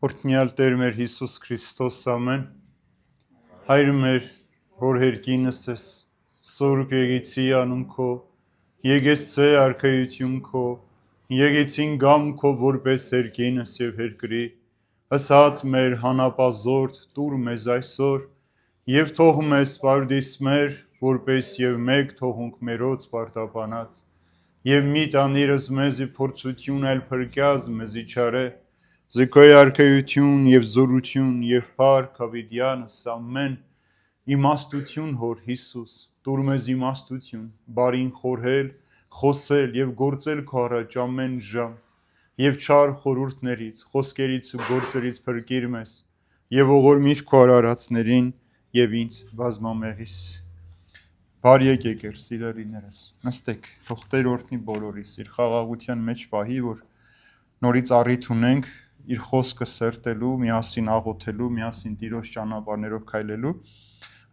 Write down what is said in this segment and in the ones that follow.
Օրհնյալ Տեր մեր Հիսուս Քրիստոս ամեն Հայր մեր որ հերկինս ես Սուրբ Եղեցի անուն քո Եկեցե արքայություն քո Եկեցին գամ քո որպես հերկինս եւ հերկրի Ասած մեր հանապազորդ տուր մեզ այսօր եւ թող մեզ վարդիս մեր որպես եւ մեկ թողունք մերոց պարտաբանած եւ մի տանիրս մեզի փորձություն այլ փրկյազ մեզի չարե Զկոյ արքայություն եւ զորություն եւ փառք հավիտյանս ամեն իմաստություն հոր Հիսուս տուր մեզ իմաստություն բարին խորհել խոսել եւ գործել քո առաջ ամեն ժամ եւ չար խորհուրդներից խոսքերից ու գործերից փրկիր մեզ եւ ողորմիր քո արարածներին եւ ինձ բազմամեղիս Բարի եկեք սիրելիներս նստեք թող Տեր օրհնի բոլորիս իր խաղաղության մեջ պահի որ նորից առիթ ունենք իր խոսքը սերտելու, միասին աղոթելու, միասին Տիրոջ ճանապարհներով քայլելու։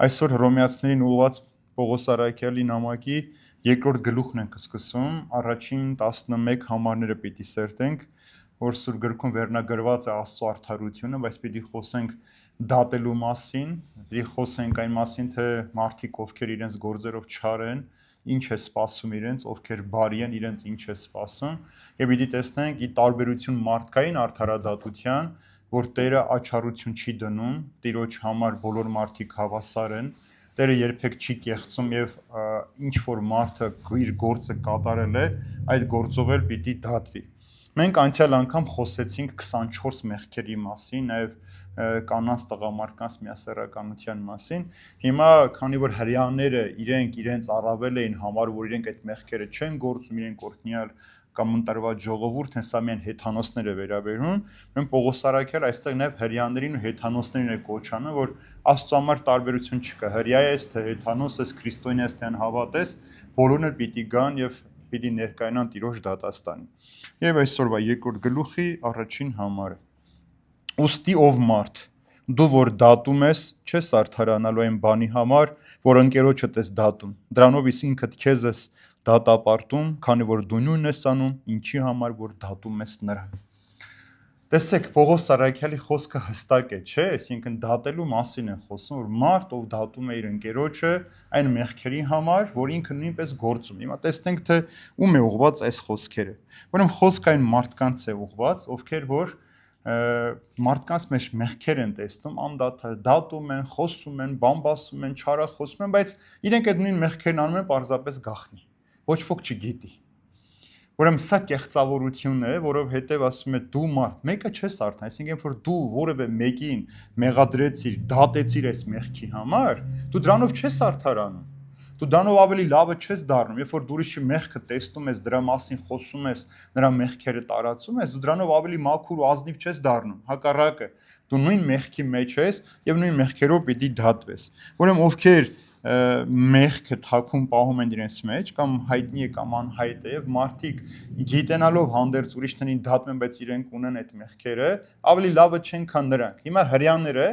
Այսօր Հռոմեացիներին ուղղված Պողոս Արաքյալի նամակի երկրորդ գլուխն ենք սկսում, առաջին 11 համարները պիտի սերտենք, որ Սուրբ գրքում վերնագրված է Աստծո արդարությունը, բայց պիտի խոսենք դատելու մասին, պիտի խոսենք այն մասին, թե մարդիկ ովքեր իրենց գործերով չար են, ինչ է սպասում իրենց, ովքեր բարի են, իրենց ինչ է սպասում, եւ պիտի տեսնենք ի տարբերություն մարդկային արդարադատության, որ Տերը աչառություն չի դնում, Տիրոջ համար բոլոր մարդիկ հավասար են, Տերը երբեք չի կեղծում եւ ինչ որ մարդը իր գործը կատարել է, այդ գործով էլ պիտի դատվի։ Մենք անցյալ անգամ խոսեցինք 24 մեղքերի մասին, նաեւ կանանց տղամարդկանց միասեռականության մասին։ Հիմա քանի որ հрьяաները իրենց առավել էին համարում, որ իրենք այդ մեղքերը չեն գործում, իրենք օրհնյալ կամ ընտրված ժողովուրդ են, սա միայն հեթանոսները վերաբերում, մենք Պողոս Արաքյալ այստեղ նաև հрьяաներին ու հեթանոսներին է կոչանում, որ Աստծո համար տարբերություն չկա։ Հрья ես թե հեթանոս ես, քրիստոնյա ես թե անհավատ ես, բոլորն էլ պիտի գան եւ պիտի ներկայանան Տիրոջ դատաստանին։ Եվ այսօրվա երկրորդ գլուխի առաջին համարը Ոստի ով մարդ դու որ դատում ես չես արդարանալու այն բանի համար որ ընկերոջդ ես դատում դրանով իսկ ինքդ քեզ ես դատապարտում քանի որ դու նույնն ես անում ինչի համար որ դատում ես նրան Տեսեք Պողոս Արաքյալի խոսքը հստակ է չէ այսինքն դատելու մասին է խոսում որ մարդ ով դատում է իր ընկերոջը այն մեղքերի համար որ ինքը նույնպես գործում հիմա տեսնենք թե ում է ուղված այս խոսքերը ուրեմն խոսքը այն մարդկանց է ուղված ովքեր որ մարդկանց մեջ մեղքեր են տեսնում, անդադար դատում են, խոսում են, բամբասում են, չարախոսում են, բայց իրենք այդ նույն մեղքերն անում են պարզապես գաղտնի։ Ոչ ոք չգիտի։ Ուրեմն սա կեղծավորություն է, որովհետև ասում է դու մարդ, մեկը չես արդեն, այսինքն որ դու որևէ մեկին մեղադրեցիր, դատեցիր այս մեղքի համար, դու դրանով չես արդարանում։ Դու դրանով ավելի լավը չես դառնում, երբ որ դու ուրիշի մեղքը տեսնում ես, դրա մասին խոսում ես, նրա մեղքերը տարածում ես, դու դրանով ավելի մաքուր ու ազնիվ չես դառնում, հակառակը, դու նույն մեղքի մեջ ես եւ նույն մեղքերով պիտի դատվես։ Ուրեմն ովքեր մեղքը թաքուն պահում են իրենց մեջ կամ հայտնի է կամ անհայտ է եւ մարդիկ գիտենալով հանդերձ ուրիշներին դատում են, բայց իրենք ունեն այդ մեղքերը, ավելի լավը չեն քան նրանք։ Հիմա հрьяաները,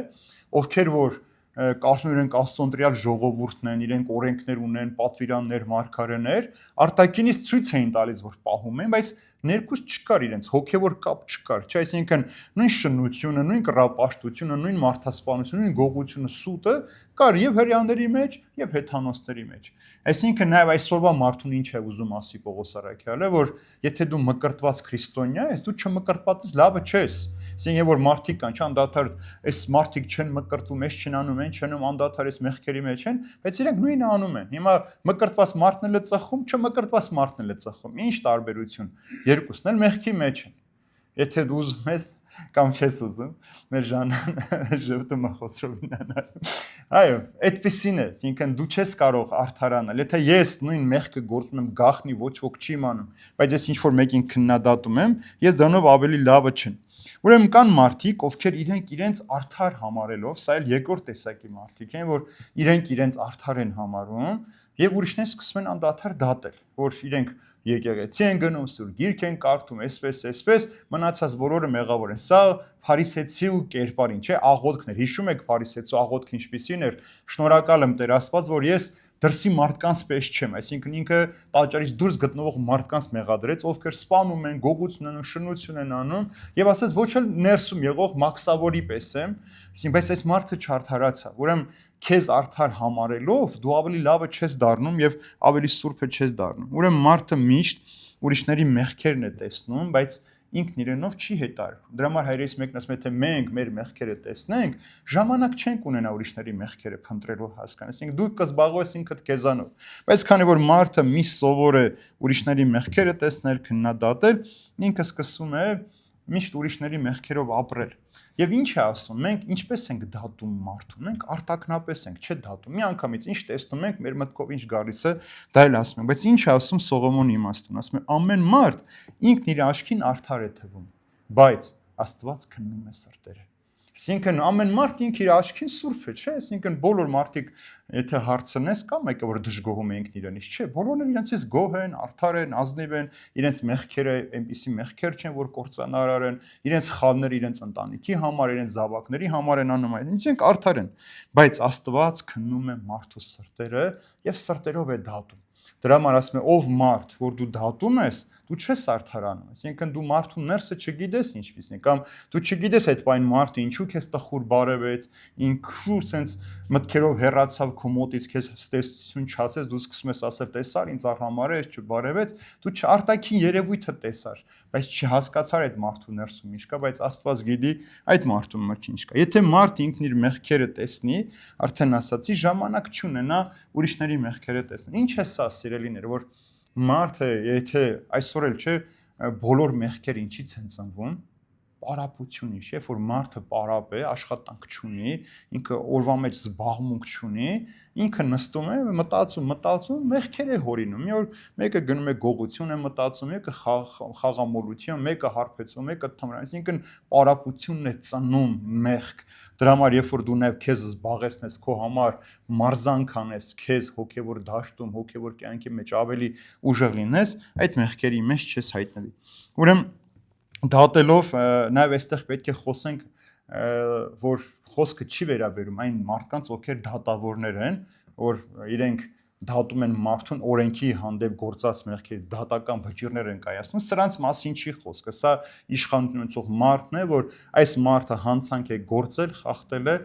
ովքեր որ կարծում իրենք աստծոնտրյալ ժողովուրդն են, իրենք օրենքներ ունեն, պատվիրաններ, մարգարեներ, արտաքինից ցույց էին տալիս, որ պահում են, բայց ներքուս չկար իրենց հոգևոր կապ չկար, չէ, այսինքն նույն շնությունը, նույն կռապաշտությունը, նույն մարդասպանությունը, նույն գողությունը, սուտը կար եւ հрьяաների մեջ, եւ հեթանոսների մեջ։ Այսինքն նաեւ այսօրվա մարդուն ինչ է ուզում ասի Պողոս Արաքյալը, որ եթե դու մկրտված քրիստոնյա ես, դու չմկրտվածից լավը չես։ Այսինքն որ մարդիկ կան, չանդադար, այս մարդիկ չեն մկրտվում, այս չեն անում, այն չեն անում, անդադար այս մեղքերի մեջ են, բայց իրենք նույնը անում են։ Հիմա մկրտված մարդն էլ է ծխում, չմկրտված մարդն էլ է ծխում։ Ինչ տարբերություն։ Երկուսն էլ մեղքի մեջ են։ Եթե դու ուզում ես կամ չես ուզում, մեր Ժանան ժպտում է Խոսրովինան։ Այո, այդպեսին է, այսինքն դու չես կարող արդարանալ։ Եթե ես նույն մեղքը գործում եմ գաղտնի, ոչ ոք չի իմանում, բայց ես ինչ որ մեկին քննադատում եմ, ես դրանով ավելի լավը չեմ։ Ուրեմն կան մարդիկ, ովքեր իրենց արդար համարելով, սա էլ երկրորդ տեսակի մարդիկ են, որ իրենց արդար են համարում եւ ուրիշներն սկսում են անդադար դատել, որ իրենք եկեղեցի են գնում, սուր գիրք են կարդում, այսպես, մնացած բոլորը մեղավոր են։ Սա փարիսեցի ու կերպարին, չէ, աղոթքն էր։ Հիշում եք փարիսեցու աղոթքը ինչպիսին էր։ Շնորհակալ եմ Տեր Աստված, որ ես դրսի մարդկանց պես չեմ, այսինքն ինքը տաճարից դուրս գտնվող մարդկանց մեղադրեց, ովքեր սպանում են, գողություն են, շնություն են անում, եւ ասաց ոչ էլ ներսում եղող մաքսավորի պես եմ, այսինքն բայց այս մարդը չարթարացավ, ուրեմն քեզ արդար համարելով դու ավելի լավը չես դառնում եւ ավելի սուրբը չես դառնում։ Ուրեմն մարդը միշտ ուրիշների մեղքերն է տեսնում, բայց ինքն իրենով չի հետարքում։ Դրա համար հայրերից մեկն ասում է, թե մենք մեր մեղքերը տեսնենք, ժամանակ չենք ունենա ուրիշների մեղքերը փնտրելու հասկանալ։ Այսինքն դու կզբաղվես ինքդ քեզանով։ Բայց քանի որ մարդը միշտ սովոր է ուրիշների մեղքերը տեսնել, քննադատել, ինքը սկսում է միշտ ուրիշների մեղքերով ապրել։ Եվ ինչ է ասում, մենք ինչպես ենք դատում մարդուն, մենք արտակնապես ենք, չէ՞ դատում։ Մի անգամից ինչ տեսնում ենք, մեր մտքով ինչ գալիս է, դա էլ ասում ենք, բայց ինչ է ասում Սողոմոնի իմաստուն, ասում է ամեն մարդ ինքն իր աչքին արդար է թվում, բայց Աստված քննում է սրտերը։ Այսինքն ամեն մարդ ինքն իր աչքին սուրբ է, չէ՞, այսինքն բոլոր մարդիկ եթե հարցնես կա մեկը որ դժգոհում է ինքն իրենից, չէ, բոլորն իրենցից գոհ են, արդար են, ազնիվ են, իրենց մեղքերը այնպիսի մեղքեր չեն, որ կործանարար են, իրենց խալները իրենց ընտանիքի համար, իրենց զավակների համար են անում այդ, իրենք արդար են, բայց Աստված քննում է մարդու սրտերը եւ սրտերով է դատում։ Դրա համար ասում է ով մարդ, որ դու դատում ես, դու չես արդարանում, այսինքն դու մարդու ներսը չգիտես ինչպիսին է, կամ դու չգիտես այդ բան մարդը ինչու քեզ տխուր բարևեց, ինչու sense մտքերով հեռացավ քո մոտից, քեզ ստեսություն չասեց, դու սկսում ես ասել տեսար, ինձ համար է, չբարևեց, դու արտաքին երևույթը տեսար, բայց չհասկացար այդ մարդու ներսում ինչ կա, բայց Աստված գիտի այդ մարդու մեջ ինչ կա։ Եթե մարդ ինքն իր մեղքերը տեսնի, արդեն ասացի, ժամանակ չունենա ուրիշների մեղքերը տեսնել։ Ինչ է սա, սիրելիներ, որ մարդը, եթե այսօր էլ չէ, բոլոր մեղքերը ինչից են ծնվում, պարապությունից, երբ որ մարդը պարապ է, աշխատանք չունի, ինքը օրվա մեջ զբաղմունք չունի, ինքը նստում է, մտածում, մեղքեր է հորինում։ Մի օր մեկը գնում է գողություն է մտածում, մեկը խաղամոլություն, մեկը հարբեցում, մեկը թմրան, այսինքն պարապությունն է ծնում մեղք։ Դրա համար երբ որ դու նաև քեզ զբաղեցնես, քո համար մարզանք անես, քեզ հոգևոր դաշտում, հոգևոր կյանքի մեջ ավելի ուժեղ լինես, այդ մեղքերի մեջ չես հայտնվի։ Ուրեմն դատելով նաև այստեղ պետք է խոսենք, որ խոսքը չի վերաբերում այն մարդկանց, ովքեր դատավորներ են, որ իրենք դատում են մարդուն օրենքի հանդեպ գործած մեղքերի դատական վճիռներ են կայացնում, սրանց մասին չի խոսքը, սա իշխանություն ունեցող մարդն է, որ այս մարդը հանցանք է գործել, խախտել է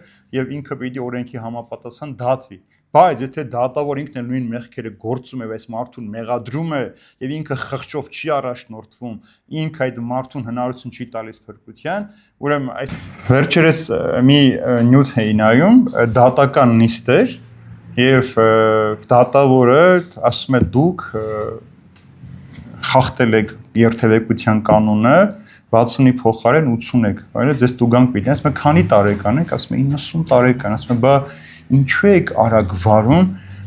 եւ ինքը պիտի օրենքի համապատասխան դատվի։ Բայց եթե դատավոր ինքն էլ նույն մեղքերը գործում է, այս մարդուն մեղադրում է եւ ինքը խղճով չի առաջնորդվում, ինքը այդ մարդուն հնարավորություն չի տալիս փրկության, ուրեմն այս վերջերս մի նյութ էի նայում, դատական նիստ էր եւ դատավորը ասում է դուք խախտել եք երթևեկության կանոնը 60-ի փոխարեն 80 եք, այլ ձեզ տուգանք պիտի, ասում է քանի տարեկան եք, ասում է 90 տարեկան, ասում է բա ինչու եք արագ վարում,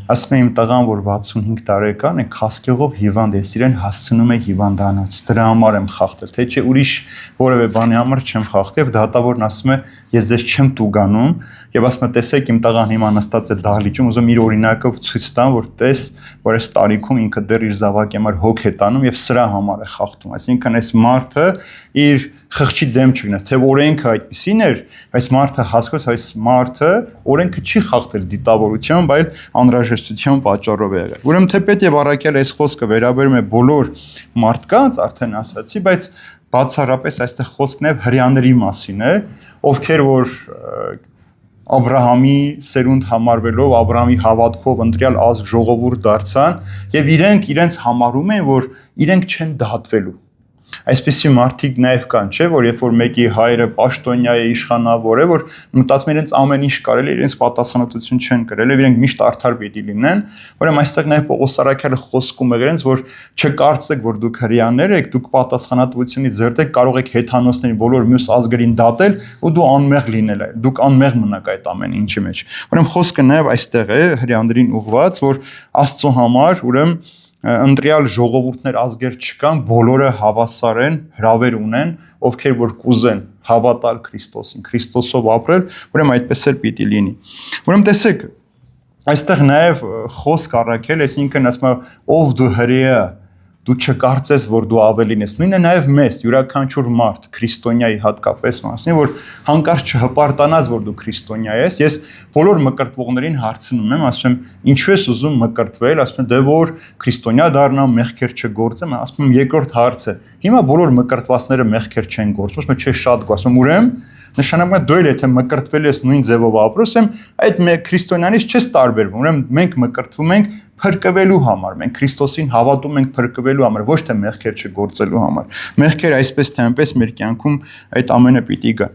ասում է իմ տղան որ 65 տարեկան է, քասկեղով հիվանդ է, իրեն հասցնում է հիվանդանոց, դրա համար եմ խախտել, թե չէ ուրիշ որևէ բանի համար չեմ խախտել, եւ դատավորն ասում է ես ձեզ չեմ տուգանում, եւ ասում է տեսեք իմ տղան հիմա նստած է դահլիճում, ուզում իր օրինակով ցույց տամ, որ տես, որ այս տարիքում ինքը դեռ իր զավակի համար հոգ է տանում եւ սրա համար է խախտում, այսինքն այս մարդը իր խղճի դեմ չգնա, թե օրենքը այդպեսին էր, բայց մարդը հասկոց այս մարդը օրենքը չի խախտել դիտավորությամբ, այլ անհրաժեշտության պատճառով է եղել։ Ուրեմն թեպետ եւ առաքյալ այս խոսքը վերաբերում է բոլոր մարդկանց, արդեն ասացի, բայց բացառապես այստեղ խոսքն է հрьяաների մասին է, ովքեր որ Աբրահամի սերունդ համարվելով Աբրահամի հավատքով ընտրյալ ազգ ժողովուրդ դարձան եւ իրենց համարում են որ իրենք չեն դատվելու Այսպիսի մարդիկ նաև կան, չէ, որ երբ որ մեկի հայրը պաշտոնյա է, իշխանավոր է, որ մտածում իրենց ամեն ինչ կարելի է, իրենց պատասխանատվություն չեն կրել, եւ իրենք միշտ արդար պիտի լինեն, ուրեմն այստեղ նաև Պողոս առաքյալը խոսքում է իրենց, որ չկարծեք, որ դուք հрьяաներ եք, դուք պատասխանատվությունից զերծ եք, կարող եք հեթանոսների բոլոր մյուս ազգերին դատել ու դու անմեղ լինել եք, դուք անմեղ մնաք այդ ամեն ինչի մեջ։ Ուրեմն խոսքը նաև այստեղ է հрьяաներին ուղղված, որ Աստծո համար, ուրեմն ընտրյալ ժողովուրդներ ազգեր չկան, բոլորը հավասար են, հրավեր ունեն, ովքեր որ կուզեն հավատալ Քրիստոսին, Քրիստոսով ապրել, ուրեմն այդպես էլ պիտի լինի։ Ուրեմն տեսեք, այստեղ նաև խոսք առաքել, այսինքն ասում է ով դու հրեա, դու չկարծես, որ դու ավելին ես։ Նույնը նաև մեզ, յուրաքանչյուր մարդ, քրիստոնյայի հատկապես մասին, որ հանկարծ չհպարտանաս, որ դու քրիստոնյա ես։ Ես բոլոր մկրտվողներին հարցնում եմ, ասում եմ, ինչու ես ուզում մկրտվել, ասում եմ, դե որ քրիստոնյա դառնամ, մեղքեր չգործեմ, ասում եմ, երկրորդ հարցը։ Հիմա բոլոր մկրտվածները մեղքեր չեն գործում, ասում եմ, չէ, շատ գոհ, ասում եմ, ուրեմն նշանակում է դու էլ եթե մկրտվել ես նույն ձևով ապրում, այդ քրիստոնյանից չես տարբերվում։ Ուրեմն մենք մկրտվում ենք փրկվելու համար, մենք Քրիստոսին հավատում ենք փրկվելու համար, ոչ թե մեղքեր չգործելու համար։ Մեղքեր այսպես թե այնպես մեր կյանքում այդ ամենը պիտի գա։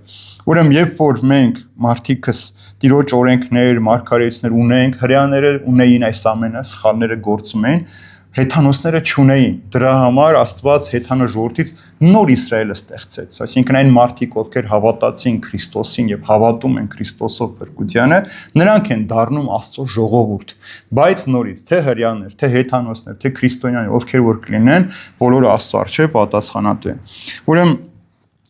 Ուրեմն երբ որ մենք մարդիկս Տիրոջ օրենքներ, մարգարեություններ ունենք, հրեաները ունեին այս ամենը, սխալները գործում էին, հեթանոսները չունեին։ Դրա համար Աստված հեթանոս ժողովրդից նոր Իսրայելը ստեղծեց։ Այսինքն այն մարդիկ, ովքեր հավատացին Քրիստոսին եւ հավատում են Քրիստոսով փրկությանը, նրանք են դառնում Աստծո ժողովուրդ։ Բայց նորից թե հրեաներ, թե հեթանոսներ, թե քրիստոնյաներ, ովքեր որ կլինեն, բոլորը Աստծո առջև պատասխանատու են։ Ուրեմն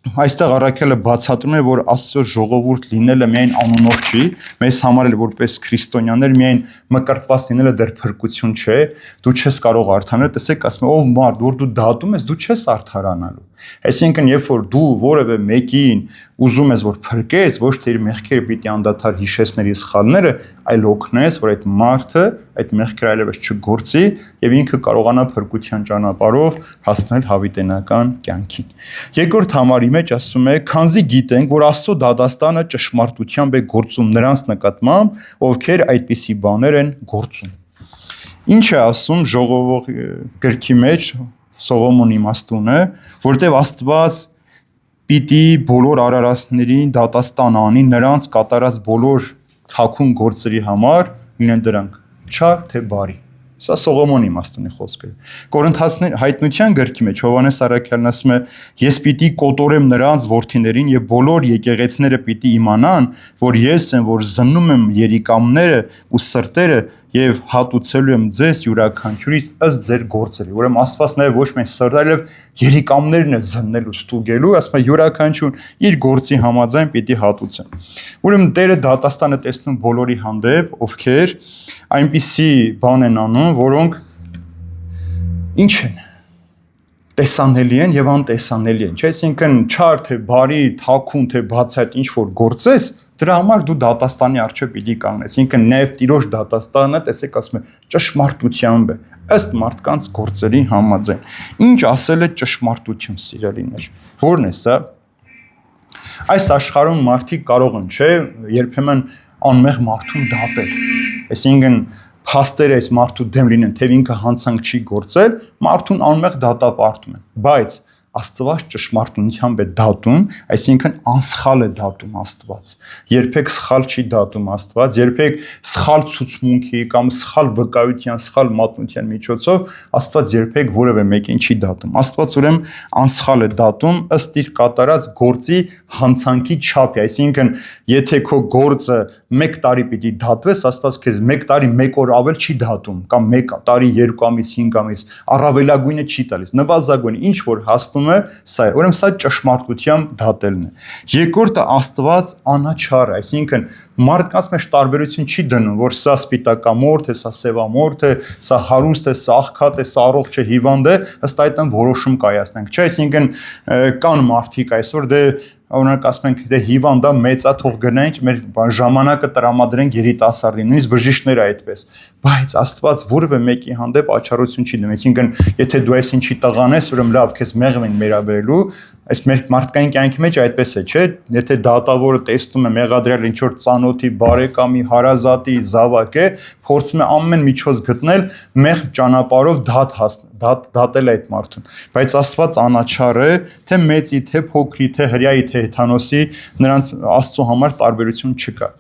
այստեղ առաքելը բացատրում է, որ Աստծո ժողովուրդ լինելը միայն անունով չի, մեզ համար էլ որպես քրիստոնյաներ միայն մկրտված լինելը դեռ փրկություն չէ, դու չես կարող արդարանալ, տեսեք, ասում է, ով մարդ, որ դու դատում ես, դու չես արդարանալու։ Այսինքն, երբ որ դու որևէ մեկին ուզում ես որ փրկես, ոչ թե իր մեղքերը պիտի անդադար հիշեցնես իր սխալները, այլ օգնես, որ այդ մարդը այդ մեղքերը այլևս չգործի եւ ինքը կարողանա փրկության ճանապարհով հասնել հավիտենական կյանքին։ Երկրորդ համարի մեջ ասում է. «Քանզի գիտենք, որ Աստծո դատաստանը ճշմարտությամբ է գործում նրանց նկատմամբ, ովքեր այդպիսի բաներ են գործում»։ Ինչ է ասում ժողովող գրքի մեջ Սողոմոն իմաստունը, որտեղ Աստված պիտի բոլոր արարածներին դատաստան անի նրանց կատարած բոլոր թաքուն գործերի համար, լինեն դրանք չար թե բարի։ Սա Սողոմոն իմաստունի խոսքը։ Կորինթացիներ հայտնության գրքի մեջ Հովհաննես առաքյալն ասում է. «Ես պիտի կոտորեմ նրանց որդիներին եւ բոլոր եկեղեցիները պիտի իմանան, որ ես եմ, որ զննում եմ երիկամները ու սրտերը եւ հատուցելու եմ ձեզ յուրաքանչյուրից ըստ ձեր գործերի»։ Ուրեմն Աստված նաեւ ոչ միայն սրտը, այլև երիկամներն է զննելու, ստուգելու, ասում է յուրաքանչյուրն իր գործի համաձայն պիտի հատուցեն։ Ուրեմն Տերը դատաստանը տեսնում բոլորի հանդեպ, ովքեր այնպիսի բան են անում, որոնք ինչ են, տեսանելի են եւ անտեսանելի են, չէ՞, այսինքն չար թե բարի, թաքուն թե բացայտ ինչ որ գործես, դրա համար դու դատաստանի առջև պիտի կանգնես։ Ինքն նաև Տիրոջ դատաստանը, տեսեք, ասում է, ճշմարտությամբ է, ըստ մարդկանց գործերի համաձայն։ Ինչ ասել է ճշմարտություն, սիրելիներ։ Որն է սա։ Այս աշխարհում մարդիկ կարող են, չէ, երբեմն անմեղ մարդուն դատել։ Այսինքն փաստերը այս մարդու դեմ լինեն, թե ինքը հանցանք չի գործել, մարդուն անմեղ դատապարտում են։ Բայց Աստված ճշմարտությամբ է դատում, այսինքն անսխալ է դատում Աստված։ Երբեք սխալ չի դատում Աստված, երբեք սխալ ցուցմունքի կամ սխալ վկայության, սխալ մատնության միջոցով Աստված երբեք որևէ մեկին չի դատում։ Աստված ուրեմն անսխալ է դատում ըստ իր կատարած գործի հանցանքի չափի, այսինքն եթե քո գործը 1 տարի պիտի դատվես, Աստված քեզ 1 տարի 1 օր ավել չի դատում, կամ 1 տարի 2 ամիս 5 ամիս առավելագույնը չի տալիս, նվազագույնը ինչ որ հասնում է, սա է։ Ուրեմն սա ճշմարտությամբ դատելն է։ Երկրորդը Աստված անաչառ է, այսինքն մարդկանց մեջ տարբերություն չի դնում, որ սա սպիտակամորթ է, սա սևամորթ է, սա հարուստ է, սա աղքատ է, սա առողջ է, հիվանդ է, ըստ այդմ որոշում կայացնենք, չէ՞, այսինքն կան մարդիկ այսօր դե օրինակ ասում ենք դե հիվանդա մեծա թող գնանք մեր ժամանակը տրամադրենք երիտասարդին, նույնիսկ բժիշկները այդպես, բայց Աստված որևէ մեկի հանդեպ աչառություն չի դնում, այսինքն եթե դու այս ինչի տղան ես, ուրեմն լավ քեզ մեղմ են վերաբերելու, այս մեր մարդկային կյանքի մեջ այդպես է, չէ՞, եթե դատավորը տեսնում է մեղադրյալ ինչ որ ծանոթի, բարեկամի, հարազատի, զավակ է, փորձում է ամեն միջոց գտնել մեղմ ճանապարհով դատել այդ մարդուն, բայց Աստված անաչառ է, թե մեծի, թե փոքրի, թե հրեայի, թե հեթանոսի, նրանց Աստծո համար տարբերություն չկա։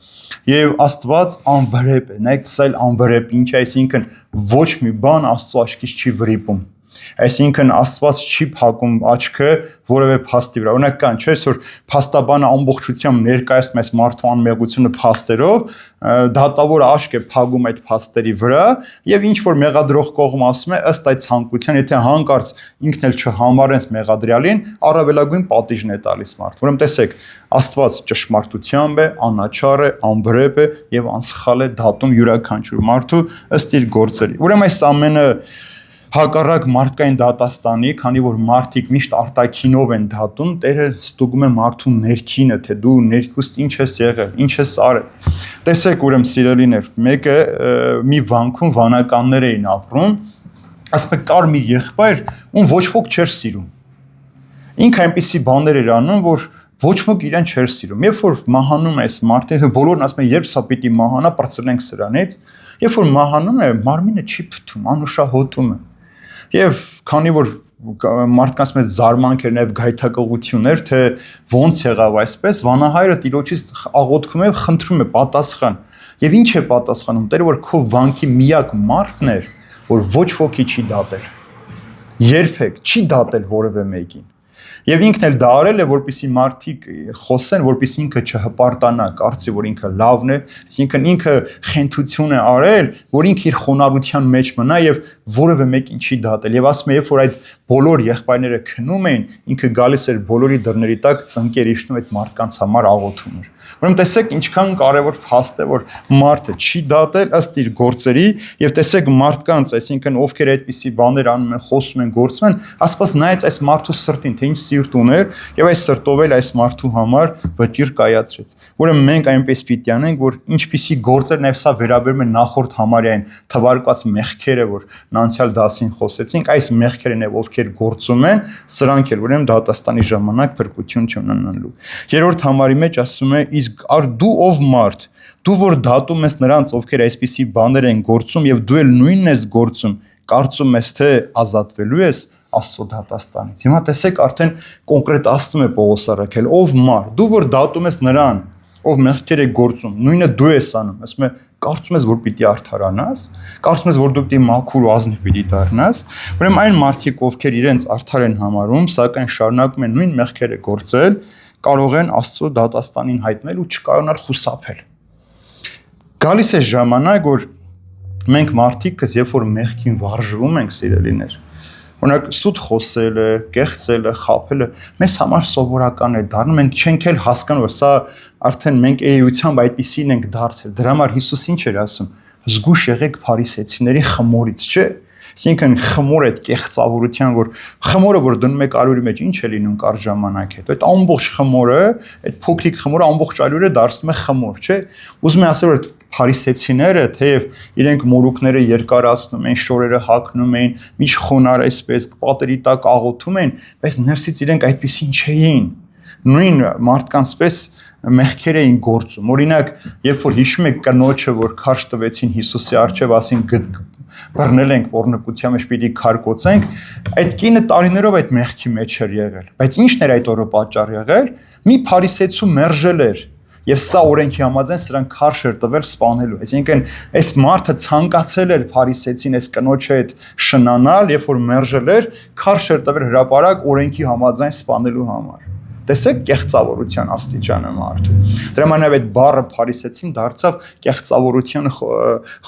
Եվ Աստված անվրեպ է, նայեք սա էլ անվրեպ ինչ է, այսինքն ոչ մի բան Աստծո աչքից չի վրիպում։ Այսինքն Աստված չի փակում աչքը որևէ փաստի վրա։ Օրինակ կան, չէ՞, որ փաստաբանը ամբողջությամբ ներկայացնում այս մարդու անմեղությունը փաստերով, դատավորը աշկ է փակում այդ փաստերի վրա, եւ ինչ որ մեղադրող կողմը ասում է, ըստ այդ ցանկության, եթե հանկարծ ինքն էլ չհամարես մեղադրյալին, առավելագույն պատիժն է տալիս մարդուն։ Ուրեմն տեսեք, Աստված ճշմարտությամբ է, անաչառ է, անվրեպ է եւ անսխալ է դատում յուրաքանչյուր մարդու ըստ իր գործերի։ Ուրեմն այս ամենը Հակառակ մարդկային դատաստանի, քանի որ մարդիկ միշտ արտաքինով են դատում, Տերը ստուգում է մարդու ներքինը, թե դու ներքուստ ինչ ես եղել, ինչ ես արել։ Տեսեք, ուրեմն սիրելիներ, մեկը մի վանքում վանականներ էին ապրում, ասում կար մի եղբայր, ում ոչ ոք չէր սիրում։ Ինքը այնպիսի բաներ էր անում, որ ոչ ոք իրեն չէր սիրում։ Երբ որ մահանում է այս մարդը, բոլորն ասում են, երբ սա պիտի մահանա, բարձրենք սրանից, երբ որ մահանում է, մարմինը չի փթում, անուշահոտում է։ Եվ քանի որ մարդկանց մեծ զարմանք էր նաև գայթակղություններ, թե ոնց եղավ այսպես, վանահայրը տիրոջից աղոթքում է, խնդրում է պատասխան։ Եվ ինչ է պատասխանում, Տերը, որ քո վանքի միակ մարդն էր, որ ոչ ոքի չի դատել։ Երբեք չի դատել որևէ մեկին։ Եվ ինքն էլ դա արել է, որպեսզի մարդիկ խոսեն, որպեսզի ինքը չհպարտանա, կարծի, որ ինքը լավն է, այսինքն ինքը խենթություն է արել, որ ինքը իր խոնարհության մեջ մնա եւ որևէ մեկին չի դատել։ Եվ ասում է, երբ որ այդ բոլոր եղբայրները քնում էին, ինքը գալիս էր բոլորի դռների տակ, ծնկեր իջնում այդ մարդկանց համար աղոթում էր։ Ուրեմն տեսեք ինչքան կարևոր փաստ է, որ մարդը չի դատել ըստ իր գործերի, եւ տեսեք մարդկանց, այսինքն ովքեր այդպիսի բաներ անում են, խոսում են, գործում են, Աստված նայեց այս մարդու սրտին, թե ինչ սիրտ ուներ, եւ այս սրտով էլ այս մարդու համար վճիռ կայացրեց։ Ուրեմն մենք այնպես պիտի անենք, որ ինչպիսի գործեր նաեւ սա վերաբերում է նախորդ համարյային թվարկված մեղքերը, որ անցյալ դասին խոսեցինք, այս մեղքերն եւ ովքեր գործում են, սրանք էլ ուրեմն դատաստանի ժամանակ փրկություն չունենալու։ Երրորդ համարի մեջ ասում է, իսկ դու ով մարդ, դու որ դատում ես նրանց, ովքեր այսպիսի բաներ են գործում եւ դու էլ նույնն ես գործում, կարծում ես թե ազատվելու ես Աստծո դատաստանից։ Հիմա տեսեք արդեն կոնկրետացնում է Պողոս առաքել, ով մարդ, դու որ դատում ես նրան, ով մեղքեր է գործում, նույնը դու ես անում, ասում է, կարծում ես որ պիտի արդարանաս, կարծում ես որ դու պիտի մաքուր ու ազնիվ պիտի դառնաս, ուրեմն այն մարդիկ, ովքեր իրենց արդար են համարում, սակայն շարունակում են նույն մեղքերը գործել, կարող են Աստծո դատաստանին հայտնել ու չկարողանալ խուսափել։ Գալիս է ժամանակ, որ մենք մարդիկս, երբ որ մեղքին վարժվում ենք, սիրելիներ, օրինակ սուտ խոսելը, կեղծելը, խաբելը մեզ համար սովորական է դառնում, մենք չենք էլ հասկանում, որ սա արդեն մենք էությամբ այդպիսին ենք դարձել։ Դրա համար Հիսուս ինչ էր ասում. զգուշ եղեք փարիսեցիների խմորից, չէ՞։ Այսինքն խմոր այդ կեղծավորության, որ խմորը որ դնում եք արյուրի մեջ, ինչ է լինում կար ժամանակ հետո։ Այդ ամբողջ խմորը, այդ փոքրիկ խմորը ամբողջ արյուրը դարձնում է խմոր, չէ՞։ Ուզում եմ ասել, որ փարիսեցիները, թեև իրենք մորուքները երկարացնում են, շորերը հագնում էին, միջ խոնար այսպես պատերի տակ աղոթում են, բայց ներսից իրենք այդպեսին չէին։ Նույն մարդկանց պես մեղքեր էին գործում։ Օրինակ, երբ որ հիշում եք կնոջը, որ քարշ տվեցին Հիսուսի առջև, ասին բռնել ենք օրնկության մեջ պիտի քարկոծենք, այդ կինը տարիներով այդ մեղքի մեջ էր եղել։ Բայց ի՞նչն էր այդ օրը պատճառ եղել։ Մի փարիսեցու մերժել էր։ Եվ սա օրենքի համաձայն սրան քարշ էր տվել սպանելու։ Այսինքն այս մարդը ցանկացել էր փարիսեցին այս կնոջը հետ շնանալ, երբ որ մերժել էր, քարշ էր տվել հրապարակ օրենքի համաձայն սպանելու համար։ Տեսեք կեղծավորության աստիճանը մարդու։ Դրա համար այդ բառը փարիսեցին դարձավ կեղծավորության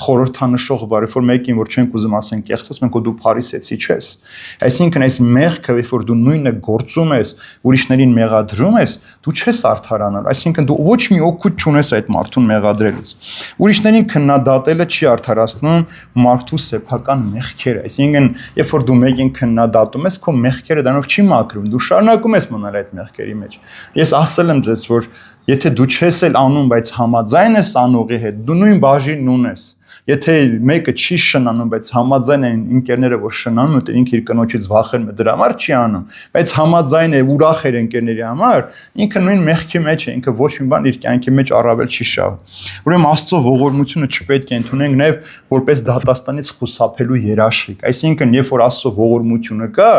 խորհրդանշող բառ, որ մեկին որ չենք ուզում ասեն կեղծած, մենք դու փարիսեցի չես։ Այսինքն այս մեղքը, երբ որ դու նույնը գործում ես, ուրիշներին մեղադրում ես, դու չես արդարանալ, այսինքն դու ոչ մի օգուտ չունես այդ մարդուն մեղադրելուց։ Ուրիշներին քննադատելը չի արդարացնում մարդու սեփական մեղքերը, այսինքն երբ որ դու մեկին քննադատում ես, քո մեղքերը դրանով չի մաքրում, դու շարունակում ես մնալ այդ մեղքերը մեջ։ Ես ասել եմ ձեզ, որ եթե դու չես էլ անում, բայց համաձայն ես անողի հետ, դու նույն բաժինն ունես։ Եթե մեկը չի շնանում, բայց համաձայն են ընկերները, որ շնանում, ու ինքը իր կնոջից վախենում է, դրա համար չի անում, բայց համաձայն է ուրախ էր ընկերների համար, ինքը նույն մեղքի մեջ է, ինքը ոչ մի բան իր կյանքի մեջ առավել չի շահում։ Ուրեմն Աստծո ողորմությունը չպետք է ընդունենք նաև որպես դատաստանից խուսափելու երաշխիք։ Այսինքն, երբ որ Աստծո ողորմությունը կա,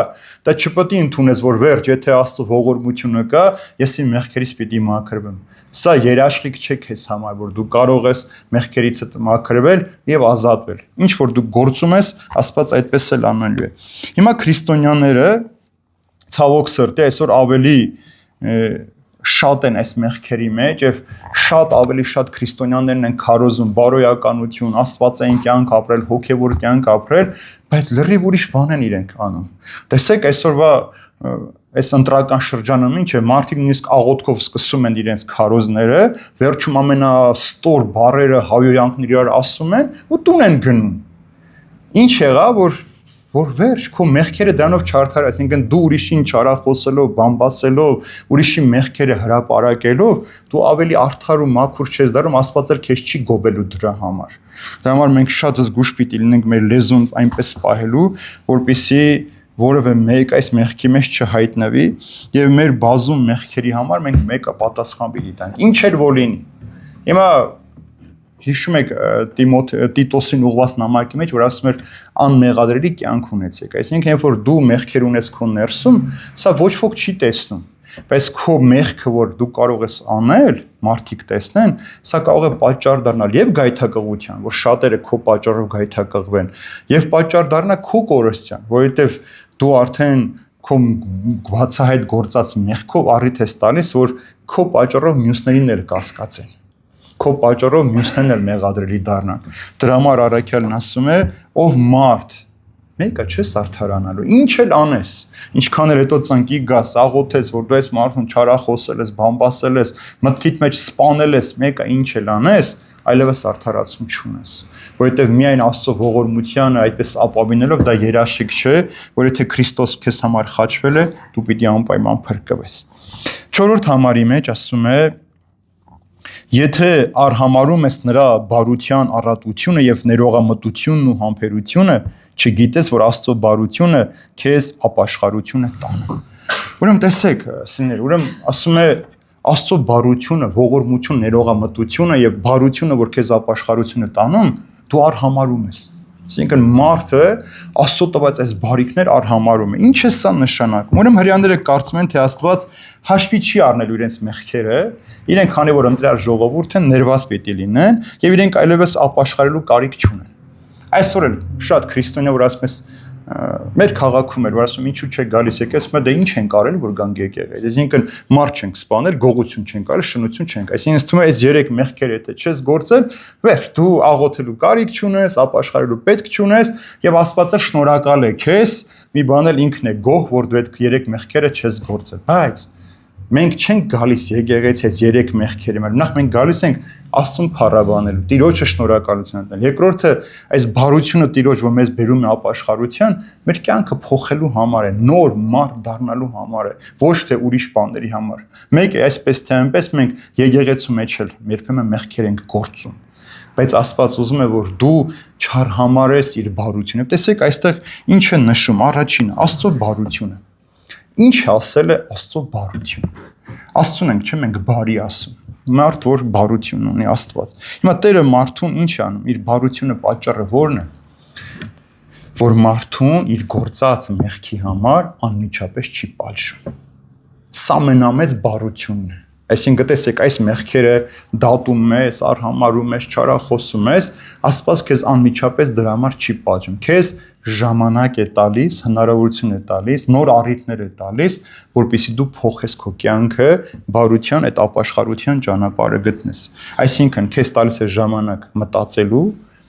դա չպետք է ընդունես, որ վերջ, եթե Աստծո ողորմությունը կա, ես իմ մեղքերից պիտի մաքրվեմ։ Սա երաշխիք չէ քեզ համար, որ դու կարող ես մեղքերիցդ մաքրվել եւ ազատվել։ Ինչ որ դու գործում ես, Աստված այդպես էլ անելու է։ Հիմա քրիստոնյաները ցավոք սրտի այսօր ավելի շատ են այս մեղքերի մեջ եւ ավելի շատ քրիստոնյաներն են քարոզում բարոյականություն, աստվածային կյանք ապրել, հոգեվոր կյանք ապրել, բայց լրիվ ուրիշ բան են իրենք անում։ Տեսեք այսօրվա այս ընտրական շրջանում ինչ է, մարդիկ նույնիսկ աղոթքով սկսում են իրենց քարոզները, վերջում ամենաստոր բառերը հայոյանքներ իրար ասում են ու տուն են գնում։ Ինչ եղավ, որ որ վերջ քո մեղքերը դրանով չարդար, այսինքն դու ուրիշին չարախոսելով, բամբասելով, ուրիշի մեղքերը հրապարակելով, դու ավելի արդար ու մաքուր չես դառնում, Աստված էլ քեզ չի գովելու դրա համար։ Դրա համար մենք շատ զգուշ պիտի լինենք մեր լեզուն այնպես պահելու, որպեսզի որևէ մեկ այս մեղքի մեջ չհայտնվի եւ մեր բազում մեղքերի համար մենք մեկը պատասխան պիտի տանք։ Ինչ էլ որ լինի։ Հիմա հիշում եք Տիտոսին ուղված նամակի մեջ, որ ասում էր անմեղադրելի կյանք ունեցեք։ Այսինքն, երբ որ դու մեղքեր ունես քո ներսում, սա ոչ ոք չի տեսնում, բայց քո մեղքը, որ դու կարող ես անել, մարդիկ տեսնեն, սա կարող է պատճառ դառնալ եւ գայթակղության, որ շատերը քո պատճառով գայթակղվեն, եւ պատճառ դառնա քո կորստյան, որովհետեւ դու արդեն քո բացահայտ գործած մեղքով առիթ ես տալիս, որ քո պատճառով մյուսներին էլ կասկածեն։ Քո պատճառով մյուսներն էլ մեղադրելի դառնան։ Դրա համար առաքյալն ասում է, ով մարդ մեկը չես արդարանալու։ Ինչ էլ անես, ինչքան էլ հետո ծնկի գաս, աղոթես, որ դու այս մարդուն չարախոսել ես, բամբասել ես, մտքիդ մեջ սպանել ես, մեկը ինչ էլ անես, այլևս արդարացում չունես։ Որովհետև միայն Աստծո ողորմությանը այդպես ապավինելով դա երաշխիք չէ, որ եթե Քրիստոս քեզ համար խաչվել է, դու պիտի անպայման փրկվես։ 4-րդ համարի մեջ ասում է. Եթե արհամարում ես նրա բարության առատությունը եւ ներողամտությունն ու համբերությունը, չգիտես, որ Աստծո բարությունը քեզ ապաշխարություն է տանում։ Ուրեմն տեսեք, սիրելիներ, ուրեմն ասում է Աստծո բարությունը, ողորմություն, ներողամտությունը եւ բարությունը, որ քեզ ապաշխարություն է տանում, դու արհամարում ես։ Այսինքն մարդը Աստծո տված այս բարիքներ արհամարում է։ Ինչ է սա նշանակում։ Ուրեմն հрьяաները կարծում են, թե Աստված հաշվի չի առնելու իրենց մեղքերը, իրենք քանի որ ընտրյալ ժողովուրդ են, ներված պիտի լինեն եւ իրենք այլևս ապաշխարելու կարիք չունեն։ Այսօր էլ շատ քրիստոնյա որ ասում ես մեր քաղաքում էր, որ ասում ինչու՞ չէ գալիս եկես, մա դե ինչ ենք արել, որ գանք եկեղեցի։ Այսինքն մարդ չենք սպանել, գողություն չենք արել, շնություն չենք։ Այսինքն ինձ թվում է այս 3 մեղքերը եթե չես գործել, վերջ դու աղոթելու կարիք չունես, ապաշխարելու պետք չունես եւ Աստված էլ շնորհակալ է քեզ, մի բան էլ ինքն է գոհ, որ դու այդ 3 մեղքերը չես գործել։ Բայց մենք չենք գալիս եկեղեցի այս 3 մեղքերի մեջ։ Նախ մենք գալիս ենք Աստծուն փառաբանելու, Տիրոջը շնորհակալություն տալ։ Երկրորդը այս բարությունը Տիրոջ, որ մեզ բերում է ապաշխարության, մեր կյանքը փոխելու համար է, նոր մարդ դառնալու համար է, ոչ թե ուրիշ բաների համար։ Մեկ է այսպես թե այնպես մենք եկեղեցու մեջ էլ երբեմն մեղքեր ենք գործում։ Բայց Աստված ուզում է, որ դու չարհամարես իր բարությունը։ Տեսեք, այստեղ ինչ է նշում, առաջինը Աստծո բարությունը։ Ինչ ասել է Աստծո բարություն։ Աստծուն ենք, չէ՞ մենք բարի ասում։ Մարդ որ բարություն ունի Աստված։ Հիմա Տերը մարդուն ինչ անում։ Իր բարությունը պատճառը ո՞րն է։ Որ մարդուն իր գործած մեղքի համար անմիջապես չի պատժում։ Սա ամենամեծ բարությունն է։ Այսինքն տեսեք, այս մեղքերը դատում ես, արհամարում ես, չարախոսում ես, Աստված քեզ անմիջապես դրա համար չի պատժում։ Քեզ ժամանակ է տալիս, հնարավորություն է տալիս, նոր առիթներ է տալիս, որպեսզի դու փոխես քո կյանքը, բարության այդ ապաշխարության ճանապարհը գտնես։ Այսինքն քեզ տալիս է ժամանակ մտածելու,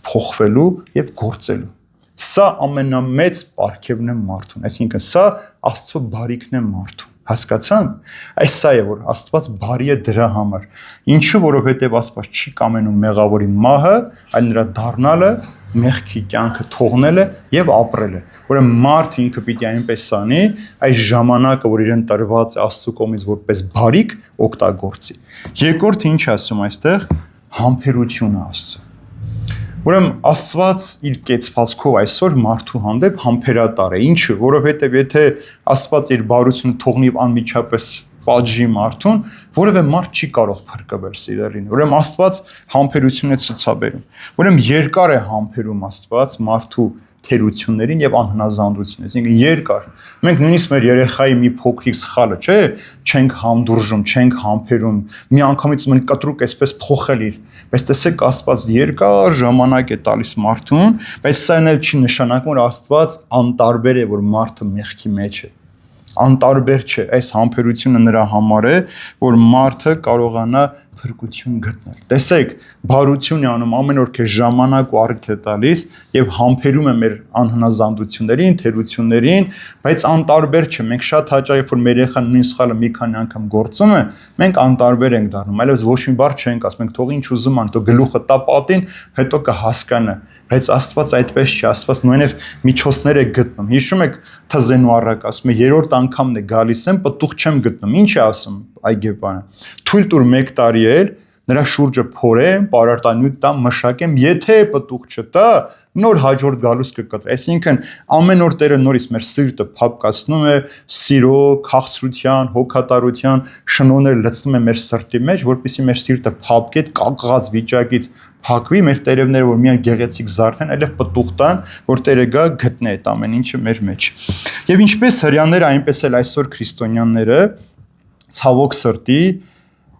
փոխվելու եւ գործելու։ Սա ամենամեծ պարգևն է մարդուն։ Այսինքն սա Աստծո բարիքն է մարդուն։ Հասկացան։ Այս սա է, որ Աստված բարի է դրա համար։ Ինչու, որովհետև Աստված չի կամենում մեղավորի մահը, այլ նրա դառնալը, մեղքի կյանքը թողնելը եւ ապրելը։ Ուրեմն մարդը ինքը պիտի այնպես անի, այս ժամանակը, որ իրեն տրված է Աստծո կողմից որպես բարիք, օգտագործի։ Երկրորդը ինչ ասում այստեղ, համբերությունը Աստծո։ Ուրեմն Աստված իր կեցվածքով այսօր մարդու հանդեպ համբերատար է։ Ինչու՞, որովհետև եթե Աստված իր բարությունը թողնի անմիջապես պատժի մարդուն, որևէ մարդ չի կարող փրկվել սիրելին։ Ուրեմն Աստված համբերություն է ցուցաբերում։ Ուրեմն երկար է համբերում Աստված մարդու թերություններին եւ անհնազանդություններին, այսինքն երկար։ Մենք նույնիսկ մեր երեխայի մի փոքրիկ սխալը, չէ, չենք հանդուրժում, չենք համբերում, մի անգամից ունենք կտրուկ այսպես փոխել իր։ Բայց տեսեք, Աստված երկար ժամանակ է տալիս մարդուն, բայց սա էլ չի նշանակում, որ Աստված անտարբեր է, որ մարդը մեղքի մեջ է։ անտարբեր չէ, այս համբերությունը նրա համար է, որ մարդը կարողանա փրկություն գտնել։ Տեսեք, բարություն է անում ամեն օր քեզ ժամանակ ու առիթ է տալիս եւ համբերում է մեր անհնազանդություններին, թերություններին, բայց անտարբեր չէ։ Մենք շատ հաճախ երբ որ մեր երեխան նույն սխալը մի քանի անգամ գործում է, մենք անտարբեր ենք դառնում, այլևս ոչ մի բառ չենք ասում, մենք թող ինչ ուզում ան, թող գլուխը տա պատին, հետո կհասկանա։ Բայց Աստված այդպես չի, Աստված նույնև միջոցներ է գտնում։ Հիշում եք Թզենու առակ ասում է, երրորդ անգամն է գալիս եմ, պտուղ չեմ գտնում։ Ինչ է ասում Այգեպանը։ Թույլ տուր 1 տարի էլ նրա շուրջը փորեմ, պարարտանյութ տամ, մշակեմ, եթե պտուղ չտա, նոր հաջորդ գալուց կկտրի։ Այսինքն ամեն օր Տերը նորից մեր սիրտը փափկացնում է սիրո, քաղցրության, հոգատարության շնորհներ լցնում է մեր սրտի մեջ, որպեսզի մեր սիրտը փափկի, կակղած վիճակից փակվի, մեր տերևները որ միայն գեղեցիկ զարթեն, այլև պտուղ տան, որ Տերը գա գտնի այդ ամեն ինչը մեր մեջ։ Եվ ինչպես հрьяաները, այնպես էլ այսօր քրիստոնյաները ցավոք սրտի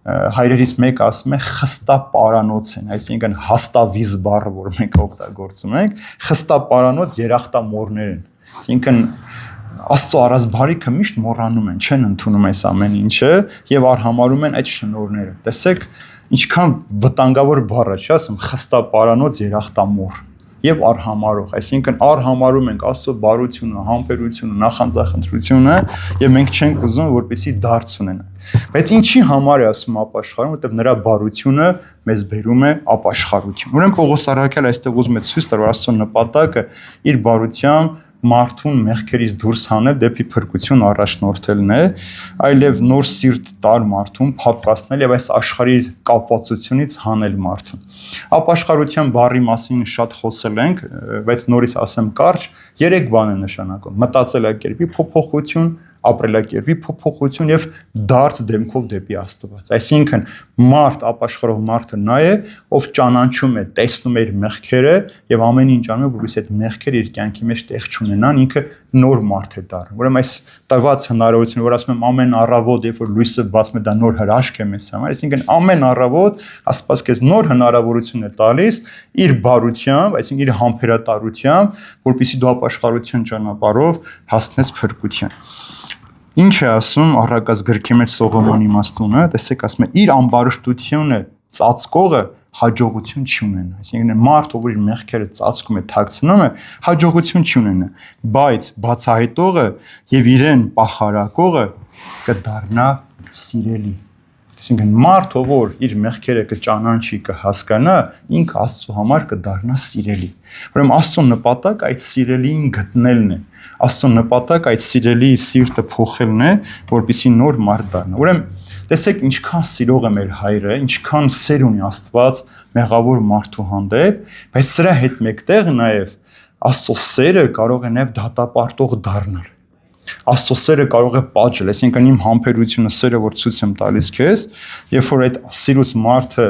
հայրերից մեկը ասում է խստապարանոց են, այսինքն հաստավիզ բառը, որ մենք օգտագործում ենք, խստապարանոց երախտամոռներ են, այսինքն Աստծո առած բարիքը միշտ մոռանում են, չեն ընդունում այս ամեն ինչը եւ արհամարում են այդ շնորհները։ Տեսեք, ինչքան վտանգավոր բառ է, չի ասում, խստապարանոց երախտամոռ եւ արհամարող, այսինքն արհամարում ենք Աստծո բարությունը, համբերությունը, նախանձախնդրությունը եւ մենք չենք ուզում որպեսի դարձ ունենանք։ Բայց ինչի համար է ասում ապաշխարում, որովհետեւ նրա բարությունը մեզ բերում է ապաշխարություն։ Ուրեմն Պողոս առաքյալը այստեղ ուզում է ցույց տալ, որ Աստծո նպատակը իր բարությամբ մարդուն մեղքերից դուրս հանել դեպի փրկություն առաջնորդելն է, այլև նոր սիրտ տալ մարդուն, փափկացնել եւ այս աշխարհի կապվածությունից հանել մարդուն։ Ապաշխարության բառի մասին շատ խոսել ենք, բայց նորից ասեմ կարճ, 3 բան է նշանակում՝ մտածելակերպի փոփոխություն, ապրելակերպի փոփոխություն եւ դարձ դեմքով դեպի Աստված։ Այսինքն մարդ, ապաշխարող մարդը նա է, ով ճանաչում է, տեսնում է իր մեղքերը եւ ամեն ինչ անում է, որպեսզի այդ մեղքերը իր կյանքի մեջ տեղ չունենան, ինքը նոր մարդ է դառնում։ Ուրեմն այս տված հնարավորությունը, որ ասում եմ ամեն առավոտ, երբ որ լույսը բացում է, դա նոր հրաշք է մեզ համար, այսինքն ամեն առավոտ Աստված քեզ նոր հնարավորություն է տալիս իր բարությամբ, այսինքն իր համբերատարությամբ, որպեսզի դու ապաշխարության ճանապարհով հասնես փրկության։ Ինչ է ասում առակած գրքի մեջ Սողոմոնի իմաստունը, տեսեք ասում է իր ամբարշտությունը ծածկողը հաջողություն չունենա, այսինքն մարդ ով իր մեղքերը ծածկում է, թաքցնում է, հաջողություն չունենա, բայց բացահայտողը եւ իրեն պախարակողը կդառնա սիրելի։ Այսինքն մարդ ով որ իր մեղքերը կճանաչի, կհասկանա, ինքը Աստծո համար կդառնա սիրելի։ Ուրեմն Աստծո նպատակ այդ սիրելիին գտնելն է։ Աստծո նպատակ այդ սիրելի սիրտը փոխելն է, որպեսզի նոր մարդ դառնա։ Ուրեմն տեսեք ինչքան սիրող է մեր հայրը, ինչքան սեր ունի Աստված մեղավոր մարդու հանդեպ, բայց սրա հետ մեկտեղ նաև Աստծո սերը կարող է նաև դատապարտող դառնալ։ Աստծո սերը կարող է պատժել, այսինքն իմ համբերությունը, սերը, որ ցույց եմ տալիս քեզ, երբ որ այդ սիրուց մարդը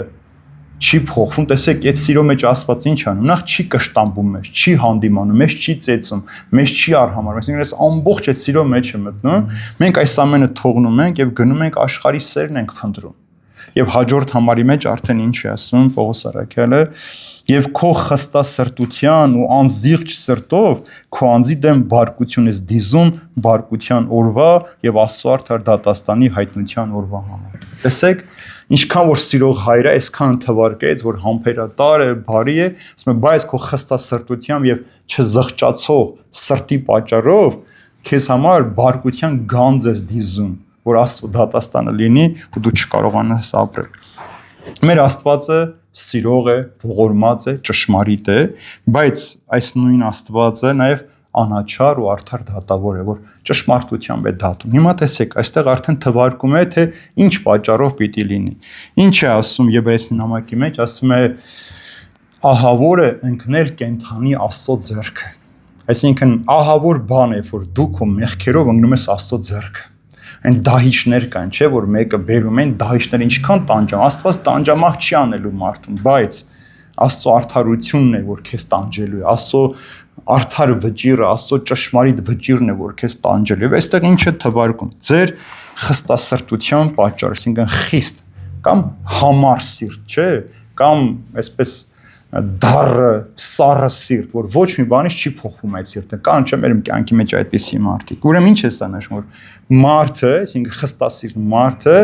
չի փոխվում, տեսեք, այդ սիրո մեջ Աստված ինչ անում, նախ չի կշտամբում մեզ, չի հանդիմանում, մեզ չի ծեծում, մեզ չի արհամարում, այսինքն այս ամբողջ այդ սիրո մեջ է մտնում, մենք այս ամենը թողնում ենք եւ գնում ենք աշխարհի սերն ենք փնտրում։ Եվ հաջորդ համարի մեջ արդեն ինչ է ասում Պողոս առաքյալը, եւ քո խստասրտության ու անզիղջ սրտով քո անձի դեմ բարկություն ես դիզում բարկության օրվա եւ Աստծո արդար դատաստանի հայտնության օրվա համար։ Տեսեք, ինչքան որ սիրող հայրը այսքան թվարկեց, որ համբերատար է, բարի է, ասում է, բայց քո խստասրտությամբ եւ չզղճացող սրտի պատճառով քեզ համար բարկության գանձ ես դիզում, որ Աստծո դատաստանը լինի ու դու չկարողանաս ապրել։ Մեր Աստվածը սիրող է, ողորմած է, ճշմարիտ է, բայց այս նույն Աստվածը նաև անաչառ ու արդար դատավոր է, որ ճշմարտությամբ է դատում։ Հիմա տեսեք, այստեղ արդեն թվարկում է, թե ինչ պատճառով պիտի լինի։ Ինչ է ասում Եբրայեցի նամակի մեջ, ասում է ահավոր է ընկնել կենթանի Աստծո ձեռքը։ Այսինքն ահավոր բան է, որ դու քո մեղքերով ընկնում ես Աստծո ձեռքը։ Այն դահիճներ կան, չէ, որ մեկը բերում են, դահիճները ինչքան տանջամ, Աստված տանջամահ չի անելու մարդուն, բայց Աստծո արդարությունն է, որ քեզ տանջելու է, Աստծո արդար վճիռը, Աստծո ճշմարիտ վճիռն է, որ քեզ տանջելու է։ Եվ այստեղ ինչ է թվարկում։ Ձեր խստասրտության պատճառ, այսինքն խիստ կամ համառ սիրտ, չէ, կամ այսպես դառը, սառը սիրտ, որ ոչ մի բանից չի փոխվում այդ սիրտը։ Կան չէ՞ մեր կյանքի մեջ այդպիսի մարդիկ։ Ուրեմն ինչ է սա նշում, որ մարդը, այսինքն խստասիրտ մարդը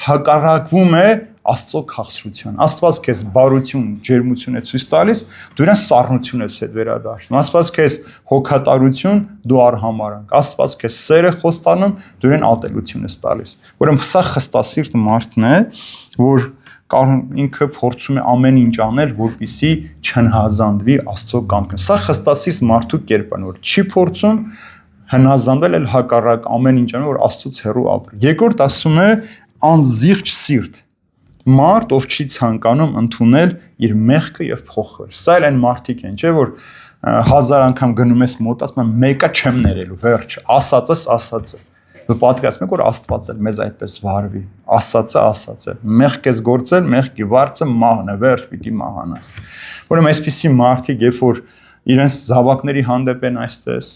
հակառակվում է Աստծո քաղցրության։ Աստված քեզ բարություն, ջերմություն է ցույց տալիս, դու իրեն սառնություն ես հետ վերադարձնում։ Աստված քեզ հոգատարություն, դու արհամարանք։ Աստված քեզ սեր է խոստանում, դու իրեն ատելություն ես տալիս։ Ուրեմն սա խստասիրտ մարդն է, որ ինքը փորձում է ամեն ինչ անել, որպեսզի չհնազանդվի Աստծո կամքին։ Սա խստասիրտ մարդու կերպն է, որ չի փորձում հնազանդվել, այլ հակառակ ամեն ինչ անում, որ Աստծոց հեռու ապրի։ Երկրորդ ասում է անզիղջ սիրտ։ Մարդ, ով չի ցանկանում ընդունել իր մեղքը եւ փոխվել։ Սա էլ այն մարդիկ են, չէ՞ որ 1000 անգամ գնում ես մոտ, ասում եմ մեկը չեմ ներելու, վերջ, ասածս ասած է։ Դու պատկերացնում ես, որ Աստված էլ մեզ այդպես վարվի, ասածը ասած է։ Մեղք ես գործել, մեղքի վարձը մահն է, վերջ պիտի մահանաս։ Ուրեմն այսպիսի մարդիկ, երբ որ իրենց զավակների հանդեպ են այսպես,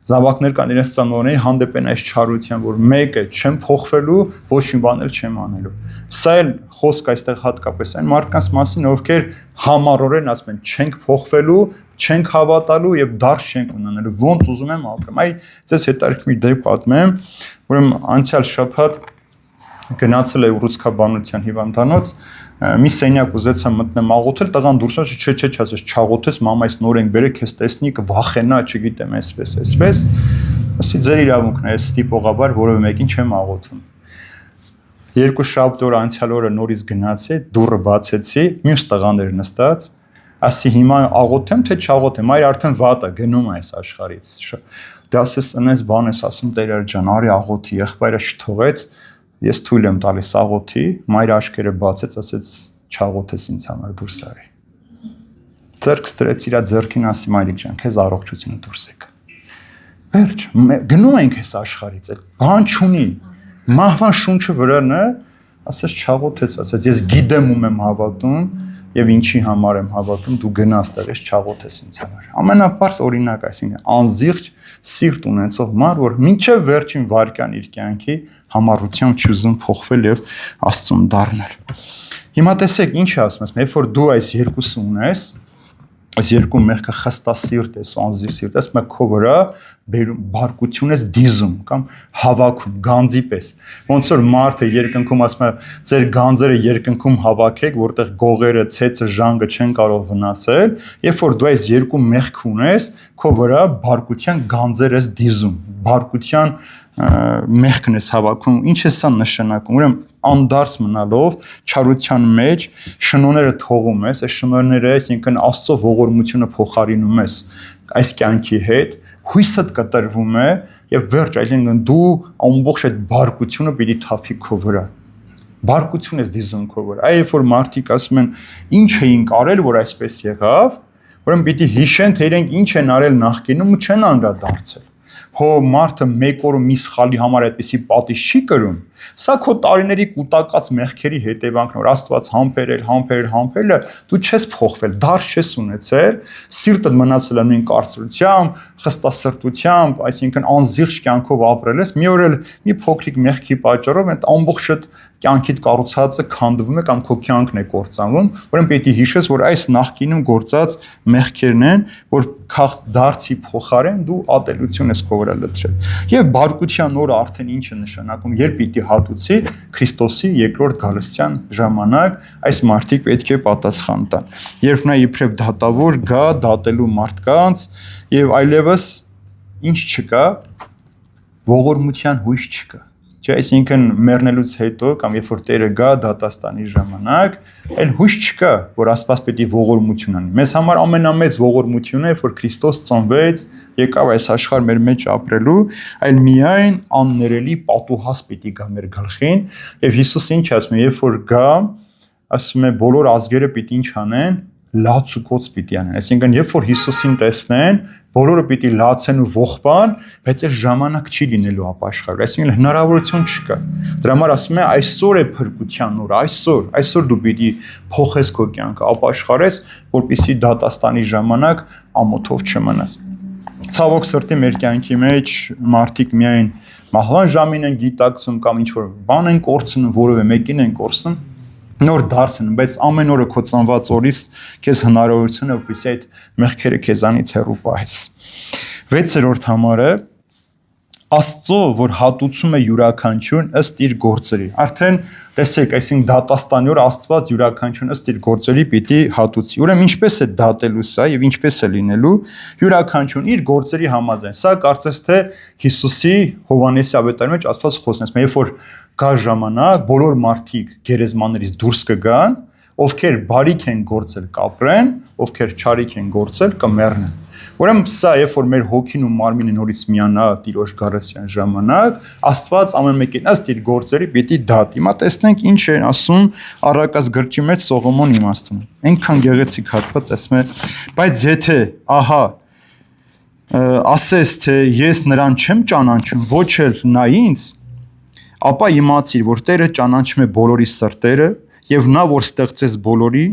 զավակներ կան իրենց ծնողների հանդեպ են այս չարության, որ մեկը չեմ փոխվելու, ոչ մի բան էլ չեմ անելու։ Սա էլ խոսք այստեղ հատկապես այն մարդկանց մասին, ովքեր համառորեն ասում են չենք փոխվելու, չենք հավատալու եւ դարձ չենք ունենալու, ոնց ուզում եմ ապրեմ։ Այ ձեզ հետաքրքիր դեպք պատմեմ, ուրեմն անցյալ շաբաթ գնացել է ուռուցքաբանության հիվանդանոց, մի սենյակ ուզեցա մտնեմ աղոթել, տղան դուրս ասաց, չէ, ասես չաղոթես, մամայից նոր ենք բերել, քեզ տեսնի կվախենա, չգիտեմ, այսպես։ Ասի ձեր իրավունքն է, ես ստիպողաբար որևէ մեկին չեմ աղոթում։ Երկու շաբաթ օր անցյալ օրը նորից գնացի, դուռը բացեցի, մյուս տղաներ նստած, ասի հիմա աղոթեմ, թե չաղոթեմ, այ արդեն վատ է, գնում է այս աշխարհից։ Դե ասես այնպես բան ես ասում Տեր ջան, արի աղոթի, եղբայրը չթողեց, ես թույլ եմ տալիս աղոթի, մայրը աչքերը բացեց, ասեց չաղոթես ինձ համար դուրս արի։ Ձեռք ստրեց իր ձեռքին, ասի մայրիկ ջան, քեզ առողջությունը դուրս եկա։ Վերջ, գնում ենք այս աշխարհից, բան չունի։ Մահվան շունչը վրան է, ասես չաղոթես, ասես ես գիտեմ ում եմ հավատում եւ ինչի համար եմ հավատում, դու գնաս տեղից չաղոթես ինձ համար։ Ամենապարզ օրինակ, այսինքն անզիղջ սիրտ ունեցող մարդ, որ մինչև վերջին վայրկյան իր կյանքի համառությամբ չուզում փոխվել եւ Աստծուն դառնալ։ Հիմա տեսեք ինչ է ասում, երբ որ դու այս երկուսը ունես, այս երկու մեղքը խստասիրտ ես, անզիղ սիրտ ես, մեկ քո վրա բարկություն ես դիզում կամ հավաքում, գանձի պես։ Ոնց որ մարդը երկնքում ասում է, ձեր գանձերը երկնքում հավաքեք, որտեղ գողերը, ցեցը, ժանգը չեն կարող վնասել, երբ որ դու այս երկու մեղք ունես, քո վրա բարկության գանձեր ես դիզում, բարկության մեղքն ես հավաքում, ինչ է սա նշանակում, ուրեմն անդարձ մնալով չարության մեջ շնորհները թողում ես, այս շնորհները, այսինքն Աստծո ողորմությունը փոխարինում ես այս կյանքի հետ, հույսդ կտրվում է եւ վերջ, այսինքն դու ամբողջ այդ բարկությունը պիտի թափի քո վրա։ Բարկություն ես դիզում քո վրա։ Այ երբ որ մարդիկ ասում են ինչ էին կարել, որ այսպես եղավ, ուրեմն պիտի հիշեն, թե իրենք ինչ են արել նախկինում ու չեն անդրադարձել։ Հո մարդը մեկ օր մի սխալի համար այդպեսի պատիժ չի կրում։ Սա քո տարիների կուտակած մեղքերի հետևանքն է, որ Աստված համբերել, դու չես փոխվել, դարձ չես ունեցել, սիրտդ մնացել է նույն կարծրությամբ, խստասրտությամբ, այսինքն անզիղջ կյանքով ապրել ես, մի օր էլ մի փոքրիկ մեղքի պատճառով այդ ամբողջդ կյանքիդ կառուցածը քանդվում է կամ քո կյանքն է կործանվում, ուրեմն պետք է հիշես, որ այս նախկինում գործած մեղքերն են, որ դարձի փոխարեն դու ատելություն ես քո վրա լցրել։ Եվ բարկության օրը արդեն ինչ է նշանակում, երբ պիտի հատուցի Քրիստոսի երկրորդ գալստյան ժամանակ այս մարդիկ պետք է պատասխան տան։ Երբ նա իբրև դատավոր գա դատելու մարդկանց եւ այլևս ինչ չկա, ողորմության հույս չկա։ Չէ, այսինքն մեռնելուց հետո կամ երբ որ Տերը գա դատաստանի ժամանակ, այլ հույս չկա, որ Աստված պետք է ողորմություն անի։ Մեզ համար ամենամեծ ողորմությունը է, որ Քրիստոս ծնվեց, եկավ այս աշխարհ մեր մեջ ապրելու, այլ միայն աններելի պատուհաս պետք է գա մեր գլխին, եւ Հիսուս ինչ ասում է, երբ որ գա, ասում է բոլոր ազգերը պետք է ինչ անեն, լաց ու կոծ պիտի անեն։ Այսինքն երբ որ Հիսուսին տեսնեն, բոլորը պիտի լացեն ու ողբան, բայց այս ժամանակ չի լինելու ապաշխարել։ Այսինքն հնարավորություն չկա։ Դրա համար ասում է այսօր է փրկության օրը, այսօր դու պիտի փոխես քո կյանքը, ապաշխարես, որպեսզի դատաստանի ժամանակ ամոթով չմնաս։ Ցավոք սրտի մեր կյանքի մեջ մարդիկ միայն մահվան ժամին են գիտակցում կամ ինչ որ բան են կորցնում, որևէ մեկին են կորցնում, նոր դարձնում, բայց ամեն օրը քո ծնված օրից քեզ հնարավորություն է, որպեսզի այդ մեղքերը քեզանից հեռու պահես։ 6-րդ համարը Աստծո, որ հատուցում է յուրաքանչյուրն ըստ իր գործերի։ Արդեն տեսեք, այսինքն դատաստանի օր Աստված յուրաքանչյուրն ըստ իր գործերի պիտի հատուցի։ Ուրեմն ինչպես է դատելու սա եւ ինչպես է լինելու յուրաքանչյուրն իր գործերի համաձայն։ Սա կարծես թե Հիսուսի Հովհաննեսի ավետարանի մեջ Աստված խոսնես, երբ որ գա ժամանակ, բոլոր մարդիկ գերեզմաններից դուրս կգան, ովքեր բարիք են գործել կապրեն, ովքեր չարիք են գործել կմեռնեն։ Ուրեմն սա երբ որ մեր հոգին ու մարմինը նորից միանա Տիրոջ գարեսյան ժամանակ, Աստված ամեն մեկին ըստ իր գործերի պիտի դատի։ Հիմա տեսնենք ինչ է ասում Առակաց գրքի մեջ Սողոմոն իմաստուն։ Այնքան գեղեցիկ հատված ասում է, բայց եթե ահա ասես թե ես նրան չեմ ճանաչում, ոչ էլ նա ինձ, ապա իմացիր, որ Տերը ճանաչում է բոլորի սրտերը եւ նա, որ ստեղծեց բոլորի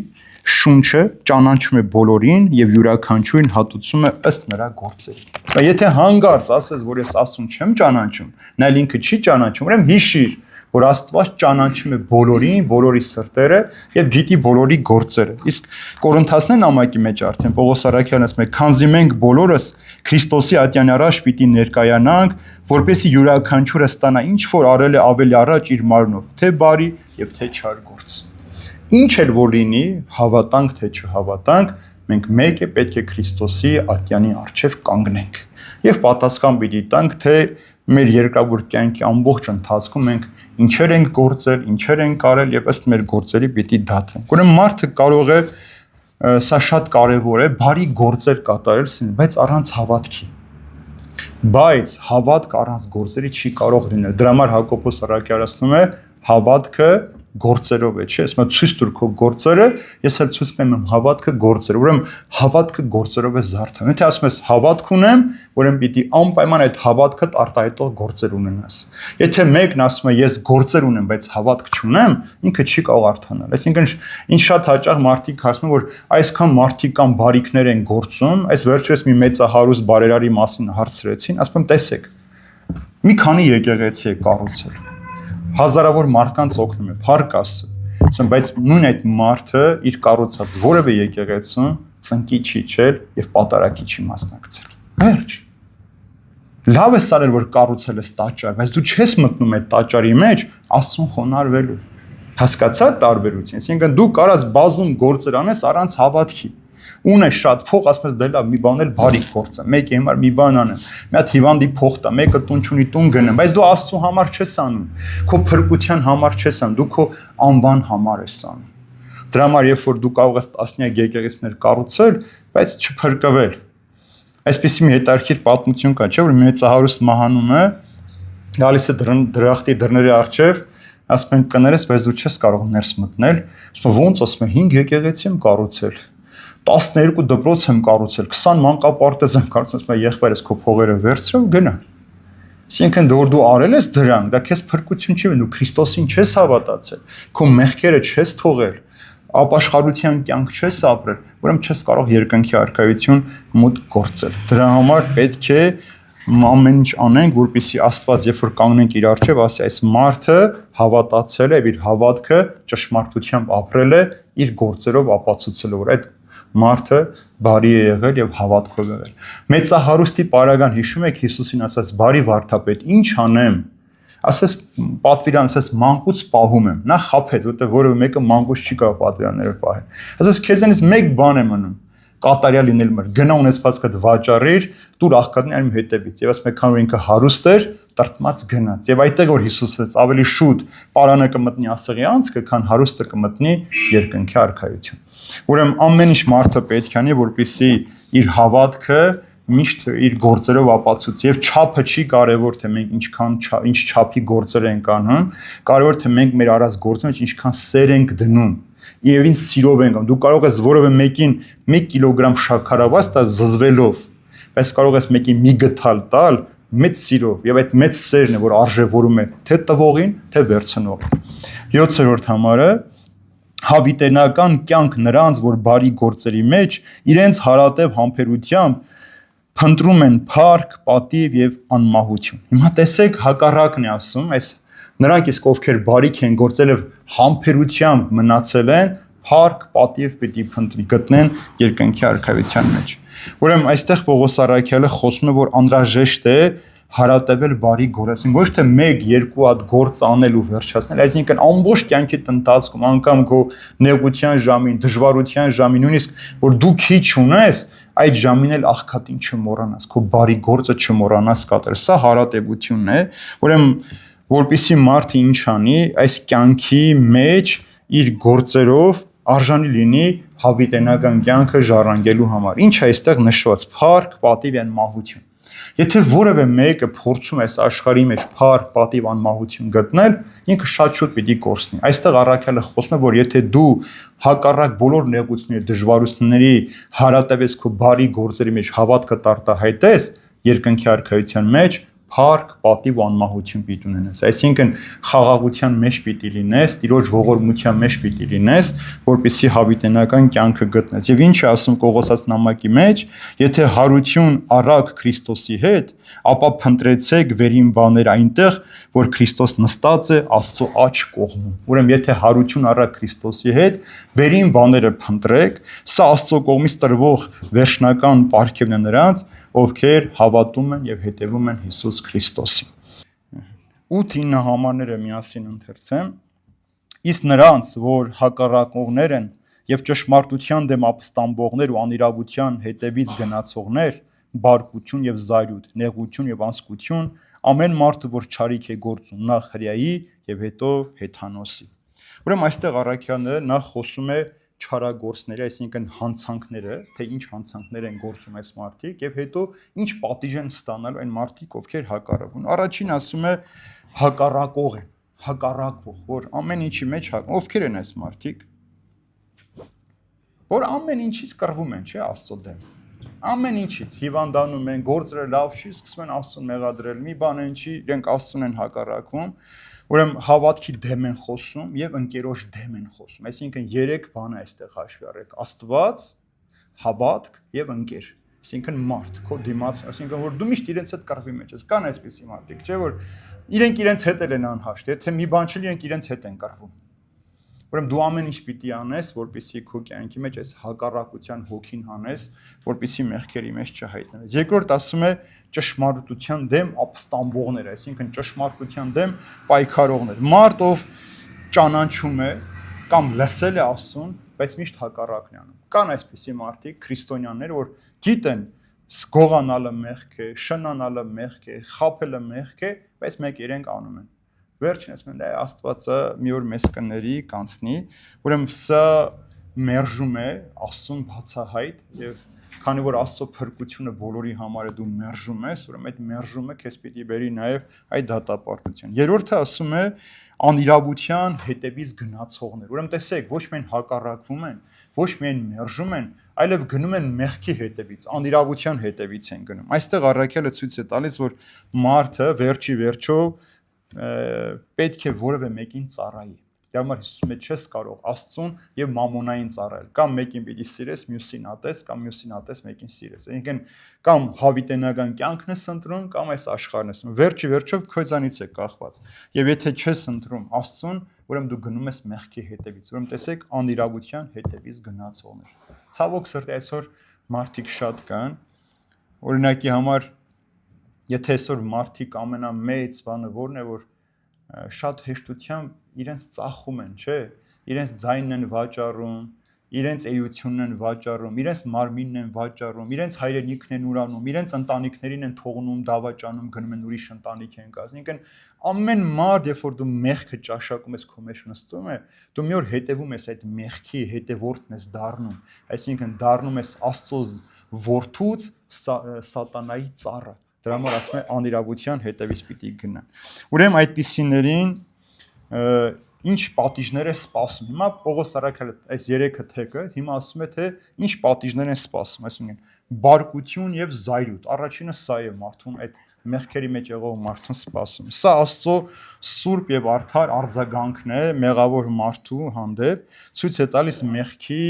շունչը, ճանաչում է բոլորին եւ յուրաքանչյուրին հատուցում է ըստ նրա գործերի։ Եթե հանգարց ասես, որ ես Աստծուն չեմ ճանաչում, նա ինքը չի ճանաչում, ուրեմն հիշիր, որ Աստված ճանաչում է բոլորին, բոլորի սրտերը եւ գիտի բոլորի գործերը։ Իսկ Կորինթացնեն նամակի մեջ արդեն Պողոս Արաքյանն ասում է, քանզի մենք բոլորս Քրիստոսի ատյան առաջ պիտի ներկայանանք, որպեսզի յուրաքանչյուրը ստանա ինչ որ արել է ավելի առաջ իր մարմնով, թե բարի եւ թե չար գործ։ Ինչ էլ որ լինի, հավատանք թե չհավատանք, մենք մեկ է պետք է Քրիստոսի ատյանի առջև կանգնենք եւ պատասխան պիտի տանք, թե մեր երկրավոր կյանքի ամբողջ ընթացքում մենք ինչեր ենք գործել, ինչեր ենք արել եւ ըստ մեր գործերի պիտի դատվենք։ Ուրեմն մարդը կարող է սա շատ կարեւոր է, բարի գործեր կատարել, բայց առանց հավատքի։ Բայց հավատք առանց գործերի չի կարող լինել։ Դրա համար Հակոբոս Առաքյալը ասում է, հավատքը գործերով է, չէ՞, ասում է ցույց տուր քո գործերը, ես էլ ցույց կտամ հավատքը գործերով։ Ուրեմն հավատքը գործերով է զարդանում։ Եթե ասում ես հավատք ունեմ, ուրեմն պիտի անպայման այդ հավատքդ արտահայտող գործեր ունենաս։ Եթե մեկն ասում է ես գործեր ունեմ, բայց հավատք չունեմ, ինքը չի կարող արդանալ։ Այսինքն ինչ շատ հաճախ մարդիկ ասում են, որ այսքան մարդիկ կամ բարիքներ են գործում, այս վերջերս մի մեծահարուստ բարերարի մասին հարցրեցին, ասում եմ տեսեք, մի քանի եկեղեցի է կառուցել։ Հազարավոր մարդկանց օգնում է, փառք Աստծո, բայց նույն այդ մարդը իր կառուցած որևէ եկեղեցուն ծնկի չի իջել եւ պատարագի չի մասնակցել։ Վերջ։ Լավ է սարել, որ կառուցել ես տաճար, բայց դու չես մտնում այդ տաճարի մեջ Աստծուն խոնարհվելու։ Հասկացա՞ք տարբերությունը։ Այսինքն դու կարաս բազում գործեր անես առանց հավատքի։ Ունես շատ փող, ասես դե լավ, մի բան էլ բարիք գործը, մեկի համար մի բան անեմ, մի հատ հիվանդի փող տա, մեկը տուն չունի տուն գնեմ, բայց դու Աստծո համար չես անում, քո փրկության համար չես անում, դու քո անվան համար ես անում։ Դրա համար երբ որ դու կարող ես տասնյակ եկեղեցիներ կառուցել, բայց չփրկվել։ Այսպեսի մի հետարքիր պատմություն կա, չէ՞, որ մեծահարուստ մահանում է, գալիս է դրախտի դռների առջև, ասում են կներես, բայց դու չես կարող ներս մտնել, ասում ոնց, ասում է 5 եկեղեցի եմ կառուցել։ 12 դպրոց եմ կառուցել, 20 մանկապարտեզ եմ կառուցել, ասում եմ եղբայրս քո փողերը վերցրու գնա։ Այսինքն դու արել ես դրանք, դա քեզ փրկություն չի, դու Քրիստոսին չես հավատացել, քո մեղքերը չես թողել, ապաշխարության կյանք չես ապրել, ուրեմն չես կարող երկնքի արքայություն մուտք գործել։ Դրա համար պետք է ամեն ինչ անենք, որպեսզի Աստված երբ որ կանգնենք իր առջև, ասի այս մարդը հավատացել է, իր հավատքը ճշմարտությամբ ապրել է, իր գործերով ապացուցելով, որ այդ մարդը բարի է եղել եւ հավատքով եղել։ Մեծահարուստի պարագան հիշում եք Հիսուսին ասած բարի վարդապետ, ինչ անեմ։ Ասես պատվիրան, ասես մանկուց պահում եմ։ Նա խափեց, որտեղ որևէ մեկը մանկուց չի կարող պատվիրանները պահել։ Ասես քեզանից մեկ բան է մնում։ Կատարյալ լինել մր։ Գնա ունեցվածքդ վաճառիր, դուր աղքատին այլ հետևից։ Եվ ասում եք, քան որ ինքը հարուստ էր, տրտմած գնաց։ Եվ այդտեղ որ Հիսուսը ավելի շուտ պարանը կմտնի ասեղի անցքը, քան հարուստը կմտնի երկնքի արքայություն։ Ուրեմն ամեն ինչ մարդը պետք է անի, որպեսզի իր հավատքը միշտ իր գործերով ապացուցի եւ չափը չի կարեւոր թե մենք ինչ չափի գործեր ենք անում, կարեւոր թե մենք մեր արած գործի մեջ ինչքան սեր ենք դնում եւ ինչ սիրով ենք անում։ Դու կարող ես որևէ մեկին 1 կիլոգրամ շաքարավազ տալ զզվելով, բայց կարող ես մեկին մի գթալ տալ մեծ սիրով եւ այդ մեծ սերն է, որ արժեվորում է թե տվողին, թե վերցնողին։ 7-րդ համարը հավիտենական կյանք նրանց, որ բարի գործերի մեջ իրենց հարատև համբերությամբ փնտրում են փառք, պատիվ եւ անմահություն։ Հիմա տեսեք հակառակն է ասում, այս Նրանք իսկ ովքեր բարիք են գործել եւ համբերությամբ մնացել են, փառք, պատիվ պիտի գտնեն երկնքի արքայության մեջ։ Ուրեմն այստեղ Պողոս առաքյալը խոսում է, որ անհրաժեշտ է հարատևել բարի գործին, ոչ թե 1-2 հատ գործ անել ու վերջացնել, այսինքն ամբողջ կյանքիդ ընթացքում, անգամ քո նեղության ժամին, դժվարության ժամին, նույնիսկ որ դու քիչ ունես, այդ ժամին էլ աղքատին չմոռանաս, քո բարի գործը չմոռանաս կատարել։ Սա հարատևությունն է, ուրեմն որպեսզի մարդը ինչ անի, այս կյանքի մեջ իր գործերով արժանի լինի հավիտենական կյանքը ժառանգելու համար։ Ինչ է այստեղ նշված՝ փառք, պատիվ եւ մահություն։ Եթե որևէ մեկը փորձում է այս աշխարհի մեջ փառք, պատիվ, անմահություն գտնել, ինքը շատ շուտ պիտի կորցնի։ Այստեղ առաքյալը խոսում է, որ եթե դու հակառակ բոլոր նեղությունների, դժվարությունների հարատևես քո բարի գործերի մեջ հավատքը տարտահայտես, երկնքի արքայության մեջ փառք, պատիվ ու անմահություն պիտի ունենաս։ Այսինքն խաղաղության մեջ պիտի լինես, Տիրոջ ողորմության մեջ պիտի լինես, որպեսզի հավիտենական կյանքը գտնես։ Եվ ինչ է ասում Կողոսաց նամակի մեջ, եթե հարություն առաք Քրիստոսի հետ, ապա փնտրեցեք վերին բաներ այնտեղ, որ Քրիստոս նստած է Աստծո աջ կողմում։ Ուրեմն եթե հարություն առաք Քրիստոսի հետ, վերին բաները փնտրեք, սա Աստծո կողմից տրվող վերջնական պարգևն է նրանց, ովքեր հավատում են եւ հետևում են Հիսուս Քրիստոսին։ 8-9 համարները միասին ընթերցեմ։ Իսկ նրանց, որ հակառակողներ են եւ ճշմարտության դեմ ապստամբողներ ու անիրավության հետևից գնացողներ, բարկություն եւ զայրույթ, նեղություն եւ անսկություն, ամեն մարդը, որ չարիք է գործում, նախ հրեայի եւ հետո հեթանոսի։ Ուրեմն այստեղ առաքյալը նախ խոսում է չարագործների, այսինքն հանցանքները, թե ինչ հանցանքներ են գործում այս մարդիկ եւ հետո ինչ պատիժ են ստանալու այն մարդիկ, ովքեր հակառակ են։ Առաջին ասում է հակառակող են, հակառակող, որ ամեն ինչի մեջ ովքեր են այս մարդիկ, որ ամեն ինչից կռվում են, չէ, Աստծո դեմ։ Ամեն ինչից հիվանդանում են, գործերը լավ չի, սկսում են Աստծուն մեղադրել, մի բան են չի, իրենք Աստծուն են հակառակվում, ուրեմն հավատքի դեմ են խոսում եւ ընկերոջ դեմ են խոսում։ Այսինքն 3 բան է այստեղ հաշվի առեք. Աստված, հավատք եւ ընկեր։ Այսինքն մարդ, քո դիմաց, այսինքն որ դու միշտ իրենց հետ կռվի մեջ ես։ Կան այսպիսի մարդիկ, չէ՞ որ իրենք իրենց հետ են անհաշտ, եթե մի բան չի, իրենք իրենց հետ են կռվում։ Ուրեմն դու ամեն ինչ պիտի անես, որպեսզի քո կյանքի մեջ այս հակառակության հոգին հանես, որպեսզի մեղքերի մեջ չհայտնվես։ Երկրորդ ասում է ճշմարտության դեմ ապստամբողներ, այսինքն ճշմարտության դեմ պայքարողներ։ Մարդ ով ճանաչում է կամ լսել է Աստծուն, բայց միշտ հակառակն է անում։ Կան այսպիսի մարդիկ, քրիստոնյաներ, որ գիտեն գողանալը մեղք է, շնանալը մեղք է, խաբելը մեղք է, բայց մեկ իրենք անում են։ Վերջին ասում են, Աստվածը մի օր մեզ կների, կանցնի, ուրեմն սա մերժում է Աստծուն բացահայտ եւ քանի որ Աստծո փրկությունը բոլորի համար է դու մերժում ես, ուրեմն այդ մերժումը քեզ պիտի բերի նաեւ այդ դատապարտության։ Երրորդը ասում է անիրավության հետևից գնացողներ։ Ուրեմն տեսեք, ոչ միայն հակառակվում են, ոչ միայն մերժում են, այլև գնում են մեղքի հետևից, անիրավության հետևից են գնում։ Այստեղ առաքյալը ցույց է տալիս, որ մարդը վերջի վերջո պետք է որևէ մեկին ծառայի։ Դրա համար Հիսուսը մեջ չես կարող Աստծուն եւ մամոնային ծառայել։ Կամ մեկին պիտի սիրես, մյուսին ատես, կամ մյուսին ատես, մեկին սիրես։ Այսինքն կամ հավիտենական կյանքն ես ընտրում, կամ այս աշխարհն ես ընտրում։ Վերջի վերջո քեզանից է կախված։ Եվ եթե չես ընտրում Աստծուն, ուրեմն դու գնում ես մեղքի հետևից։ Ուրեմն տեսեք անիրավության հետևից գնացողներ։ Ցավոք սրտի այսօր մարդիկ շատ կան։ Օրինակի համար եթե այսօր մարդիկ ամենամեծ բանը որն է, որ շատ հեշտությամբ իրենց ծախում են, չէ, իրենց ձայնն են վաճառում, իրենց էությունն են վաճառում, իրենց մարմինն են վաճառում, իրենց հայրենիքն են ուրանում, իրենց ընտանիքներին են թողնում, դավաճանում, գնում են ուրիշ ընտանիք են կազմում։ Այսինքն ամեն մարդ, երբ որ դու մեղքը ճաշակում ես, քո մեջ նստում է, դու մի օր հետևում ես այդ մեղքի հետևորդն ես դառնում, այսինքն դառնում ես Աստծո որդուց սատանայի ծառը։ Դրա համար ասում է անիրավության հետևից պիտի գնան։ Ուրեմն այդպիսիներին ինչ պատիժներ է սպասում։ Հիմա Պողոս առաքյալը այս 3 թեքը հիմա ասում է թե ինչ պատիժներ են սպասում, այսինքն բարկություն եւ զայրույթ։ Առաջինը սա է մարդուն այդ մեղքերի մեջ եղող մարդուն սպասում։ Սա Աստծո սուրբ եւ արդար արձագանքն է մեղավոր մարդու հանդեպ, ցույց է տալիս մեղքի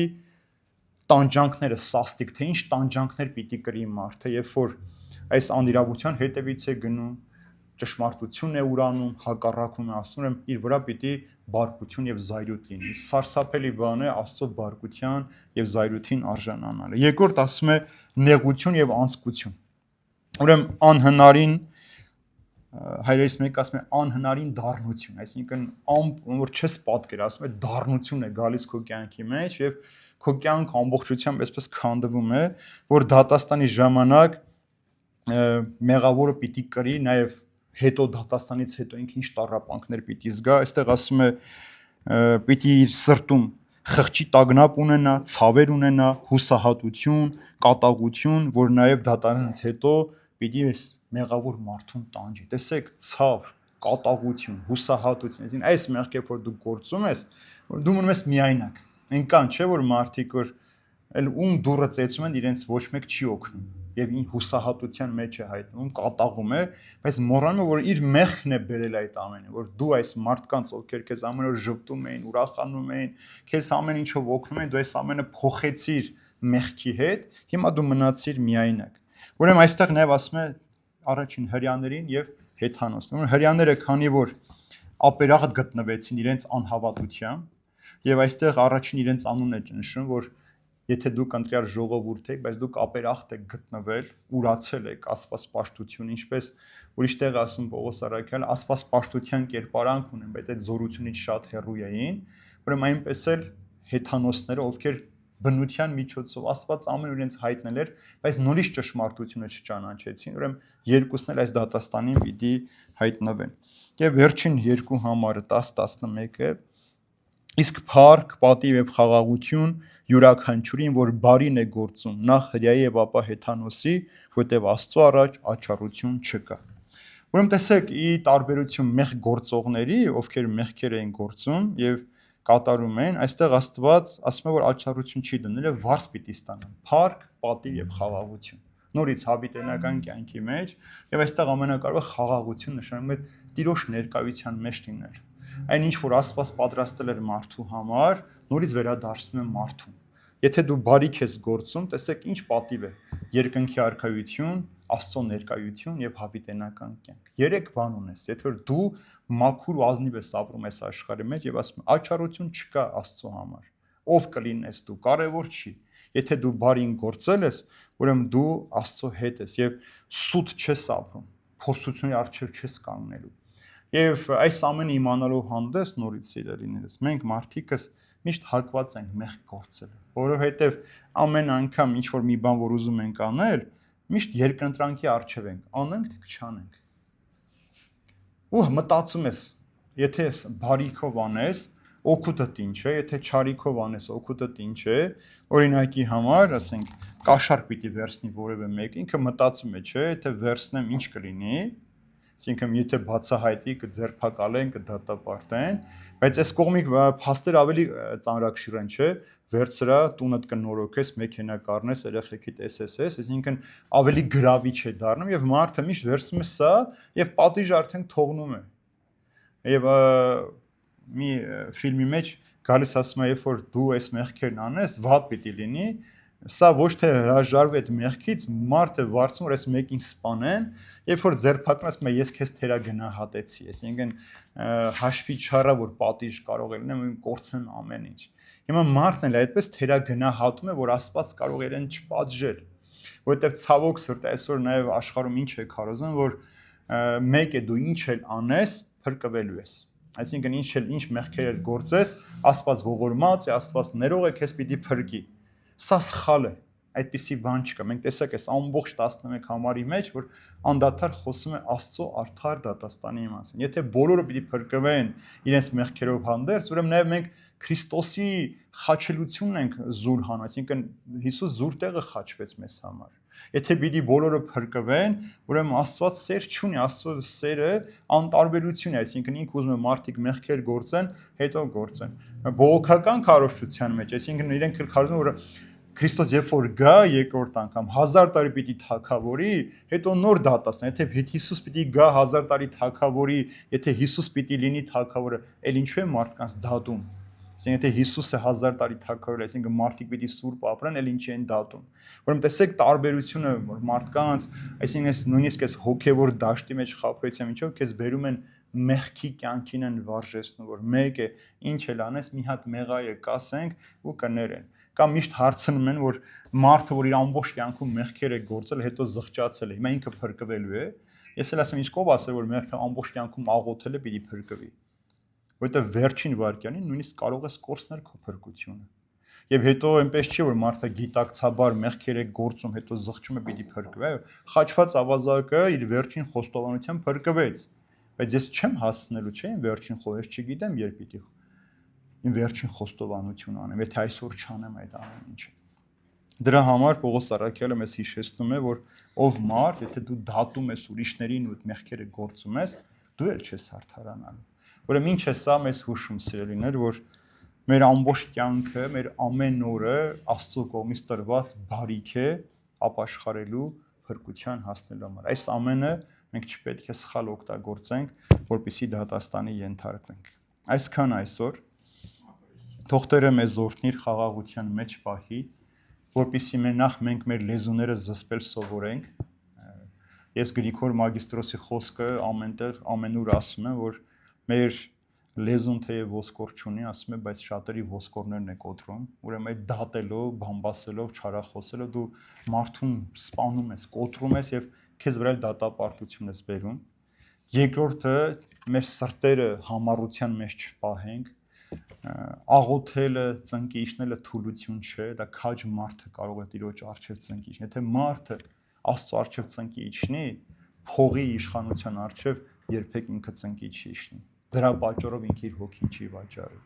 տանջանքները սաստիկ, թե ինչ տանջանքներ պիտի կրի մարդը, երբ որ այս անիրավության հետևից է գնում, ճշմարտություն է ուրանում, հակառակում է ասում, ուրեմն իր վրա պիտի բարկություն եւ զայրույթ լինի։ Սարսափելի բան է Աստծո բարկության եւ զայրույթին արժանանալը։ Երկրորդ ասում է նեղություն եւ անձկություն։ Ուրեմն անհնարին հայրերից մեկը ասում է անհնարին դառնություն, այսինքն որ չես պատկերացնում, այդ դառնություն է գալիս քո կյանքի մեջ եւ քո կյանքը ամբողջությամբ այսպես քանդվում է, որ դատաստանի ժամանակ մեղավորը պիտի կրի, նաեւ հետո դատաստանից հետո ինքը ինչ տառապանքներ պիտի զգա, այստեղ ասում է պիտի իր սրտում խղճի տագնապ ունենա, ցավեր ունենա, հուսահատություն, կատաղություն, որ նաեւ դատարանից հետո պիտի այս մեղավոր մարդուն տանջի։ Տեսեք, ցավ, կատաղություն, հուսահատություն, այսինքն այս մեղքեր, որ դու գործում ես, որ դու մնում ես միայնակ։ Այնքան չէ, որ մարդիկ որ այլ ում դուրը ծեծում են, իրենց ոչ մեկ չի օգնում եւ ին հուսահատության մեջ է հայտնվում, կատաղում է, բայց մոռանում է, որ իր մեղքն է բերել այդ ամենը, որ դու այս մարդկանց, ովքեր քեզ ամեն օր ժպտում էին, ուրախանում էին, քեզ ամեն ինչով օգնում էին, դու այս ամենը փոխեցիր մեղքի հետ, հիմա դու մնացիր միայնակ։ Ուրեմն այստեղ նաև ասում է առաջին հрьяաներին եւ հեթանոսներին։ Ուրեմն հрьяաները, քանի որ ապերախտ գտնվեցին իրենց անհավատությամբ եւ այստեղ առաջին իրենց անունն է նշում, որ եթե դուք ընտրյալ ժողովուրդ եք, բայց դուք ապերախտ եք գտնվել, ուրացել եք աստվածպաշտություն, ինչպես ուրիշ տեղ ասում Պողոս առաքյալը, աստվածպաշտության կերպարանք ունեն, բայց այդ զորությունից շատ հեռու էին, ուրեմն այնպես էլ հեթանոսները, ովքեր բնության միջոցով Աստված ամեն իրենց հայտնել էր, բայց նորից ճշմարտությունը չճանաչեցին, ուրեմն երկուսն էլ այս դատաստանին պիտի հայտնվեն։ Եվ վերջին երկու համարը 10-11-ը իսկ փառք, պատիվ եւ խաղաղություն յուրաքանչյուրին, որ բարին է գործում, նախ հրեայի եւ ապա հեթանոսի, որտեւ Աստծո առաջ աչառություն չկա։ Ուրեմն տեսեք, ի տարբերություն մեղք գործողների, ովքեր մեղքեր էին գործում եւ կատարում են, այստեղ Աստված ասում է, որ աչառություն չի դնել եւ վարձ պիտի ստանան։ Փառք, պատիվ եւ խաղաղություն։ Նորից հավիտենական կյանքի մեջ եւ այստեղ ամենակարևորը խաղաղություն նշանակում է Տիրոջ ներկայության մեջ լինել։ Այն ինչ որ Աստված պատրաստել էր մարդու համար, նորից վերադարձնում է մարդուն։ Եթե դու բարիք ես գործում, տեսեք ինչ պատիվ է։ Երկնքի արքայություն, Աստծո ներկայություն եւ հավիտենական կյանք։ Երեք բան ունես։ Եթե որ դու մաքուր ու ազնիվ ես ապրում այս աշխարհի մեջ եւ ասում աչառություն չկա Աստծո համար։ Ով կլինես դու, կարևոր չի։ Եթե դու բարին գործել ես, ուրեմն դու Աստծո հետ ես եւ սուտ չես ապրում։ Փորձությունների առջև չես կանգնելու։ Եվ այս ամենը իմանալու հանդես նորից սիրելիներս, մենք մարդիկս միշտ հակված ենք մեղք գործելու, որովհետև ամեն անգամ ինչ որ մի բան որ ուզում ենք անել, միշտ երկընտրանքի առջև ենք, անենք թե չանենք։ Ու մտածում ես, եթե բարիքով անես, օգուտդ ինչ է, եթե չարիքով անես, օգուտդ ինչ է, օրինակի համար, ասենք, կաշառք պիտի վերցնի որևէ մեկ, ինքը մտածում է, չէ, եթե վերցնեմ ինչ կլինի, այսինքն եթե բացահայտվի կձերբակալեն, կդատապարտեն, բայց այս կողմի փաստեր ավելի ծանրակշիռ են, չէ, վերցրա տունդ կնորոգես, մեքենա կառնես, երեխեքիդ տեսես, այսինքն ավելի գրավիչ է դառնում եւ մարդը միշտ վերցնում է սա եւ պատիժ արդեն թողնում է։ Եվ մի ֆիլմի մեջ գալիս ասում է, երբ որ դու այս մեղքերն անես, վատ պիտի լինի, սա ոչ թե հրաժարվի այդ մեղքից, մարդը վարձում որ այս մեկին սպանեն, երբ որ ձերբակալն ասում է ես քեզ թերագնահատեցի, այսինքն հաշվի չառա որ պատիժ կարող է լինել, կորցնեն ամեն ինչ։ Հիմա մարդն էլ այդպես թերագնահատում է, որ Աստված կարող է իրեն չպատժել, որովհետև ցավոք սրտի այսօր նաև աշխարհում ինչ է քարոզում, որ մեկ է դու ինչ էլ անես, փրկվելու ես։ Այսինքն ինչ մեղքեր էլ գործես, Աստված ողորմած է, Աստված ներող է, քեզ պիտի փրկի։ Սա սխալ է, այդպիսի բան չկա։ Մենք տեսակ այս ամբողջ 11 համարի մեջ, որ անդադար խոսում է Աստծո արդար դատաստանի մասին։ Եթե բոլորը պիտի փրկվեն իրենց մեղքերով հանդերձ, ուրեմն նաև մենք Քրիստոսի խաչելությունն ենք զուր հան, այսինքն Հիսուս զուր տեղը խաչվեց մեզ համար։ Եթե պիտի բոլորը փրկվեն, ուրեմն Աստված սեր չունի, Աստծո սերը անտարբերություն է, այսինքն ինքը ուզում է մարդիկ մեղքեր գործեն, հետո գործեն։ Բողոքական քարոզչության մեջ, այսինքն իրենք քարոզում որ Քրիստոս երբ որ գա երկրորդ անգամ 1000 տարի պիտի թագավորի, հետո նոր դատաստան, եթե Հիսուս պիտի գա 1000 տարի թագավորի, եթե Հիսուս պիտի լինի թագավորը, ել ինչու է մարդկանց դատում։ Այսինքն եթե Հիսուսը 1000 տարի թագավորել, այսինքն մարդիկ պիտի սուրբ ապրեն, էլ ինչի են դատում։ Ուրեմն տեսեք տարբերությունը, որ մարդկանց, այսինքն այս նույնիսկ այս հոգևոր դաշտի մեջ խաբվեցիան ինչով քեզ բերում են մեղքի կյանքին են վարժեցնում, որ մեկ է ինչ էլ անես, մի հատ մեղայը կասենք ու կներեն։ Կամ միշտ հարցնում են, որ մարդը, որ իր ամբողջ կյանքում մեղքեր է գործել, հետո զղջացել է, հիմա ինքը փրկվելու է։ Ես էլ ասեմ, ինչ կով ասել, որ մեղքը ամբողջ կյանքում աղոթել է, պիտի փրկվի։ Որտեղ վերջին վարքյանին նույնիսկ կարող ես կորցնել քո փրկությունը։ Եվ հետո այնպես չի, որ մարդը գիտակցաբար մեղքեր է գործում, հետո զղջում է պիտի փրկվի, այո, խաչված ավազակը իր վերջին խոստովանությամբ փրկվեց, բայց ես չեմ հասնելու, չէ՞, իմ վերջին խոստովանությունը, չգիտեմ երբ պիտի իմ վերջին խոստովանություն անեմ, եթե այսօր չանեմ այդ ամեն ինչը։ Դրա համար Պողոս առաքյալը մեզ հիշեցնում է, որ ով մարդ, եթե դու դատում ես ուրիշներին ու մեղքերը գործում ես, դու էլ չես արդարանալու։ Ուրեմն ինչ է սա մեզ հուշում, սիրելիներ, որ մեր ամբողջ կյանքը, մեր ամեն օրը Աստծո կողմից տրված բարիք է ապաշխարելու փրկության հասնելու համար։ Այս ամենը մենք չպետք է սխալ օգտագործենք, որպեսզի դատաստանի ենթարկվենք։ Այսքան այսօր թող Տերը մեզ օրհնի խաղաղության մեջ պահի, որպեսզի մենք մեր լեզուները զսպել սովորենք։ Ես Գրիգոր Մագիստրոսի խոսքը ամենտեղ ամենուր ասում եմ, որ մեր լեզուն թեև ոսկոր չունի, ասում է, բայց շատերի ոսկորներն է կոտրում։ Ուրեմն այդ դատելով, բամբասելով, չարախոսելով դու մարդուն սպանում ես, կոտրում ես եւ քեզ վրա դատապարտություն ես բերում։ Երկրորդը մեր սրտերը համառության մեջ չպահենք։ Աղոթելը, ծնկի իջնելը թուլություն չէ, դա քաջ մարդը կարող է Տիրոջ առջև ծնկի իջնել։ Եթե մարդը Աստծո առջև ծնկի իջնի, փողի իշխանության առջև երբեք ինքը ծնկի չի իջնի։ Դրա պատճառով ինքը իր հոգին չի վաճառի։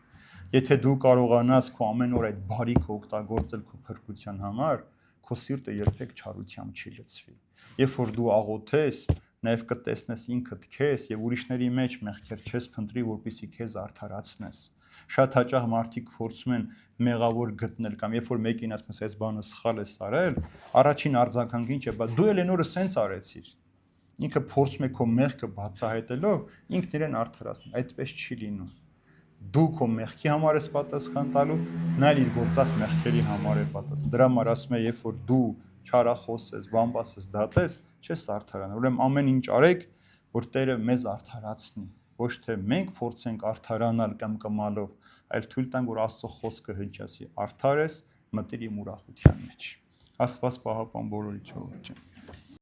Եթե դու կարողանաս քո ամեն օր այդ բարիքը օգտագործել քո փրկության համար, քո սիրտը երբեք չարությամբ չի լցվի։ Երբ որ դու աղոթես, նաև կտեսնես ինքդ քեզ եւ ուրիշների մեջ մեղքեր չես փնտրի, որպեսզի քեզ արդարացնես։ Շատ հաճախ մարդիկ փորձում են մեղավոր գտնել կամ երբ որ մեկին ասում ես այս բանը սխալ ես արել, առաջին արձագանքը ինչ է, բա դու էլ նորը սենց արեցիր։ Ինքը փորձում է քո մեղքը բացահայտելով ինքն իրեն արդարացնել։ Այդպես չի լինում։ Դու քո մեղքի համար ես պատասխան տալու, նա իր գործած մեղքերի համար է պատասխան։ Դրա համար ասում է, երբ որ դու չարախոսես, բամբասես, դատես, չես արդարանա։ Ուրեմն ամեն ինչ արեք, որ Տերը մեզ արդարացնի։ Ոչ թե մենք փորձենք արդարանալ կամ կմալով, այլ թույլ տանք, որ Աստծո խոսքը հնչի, արդար ես, մտիր իմ ուրախության մեջ։ Աստված պահապան բոլորի ժողովրդին։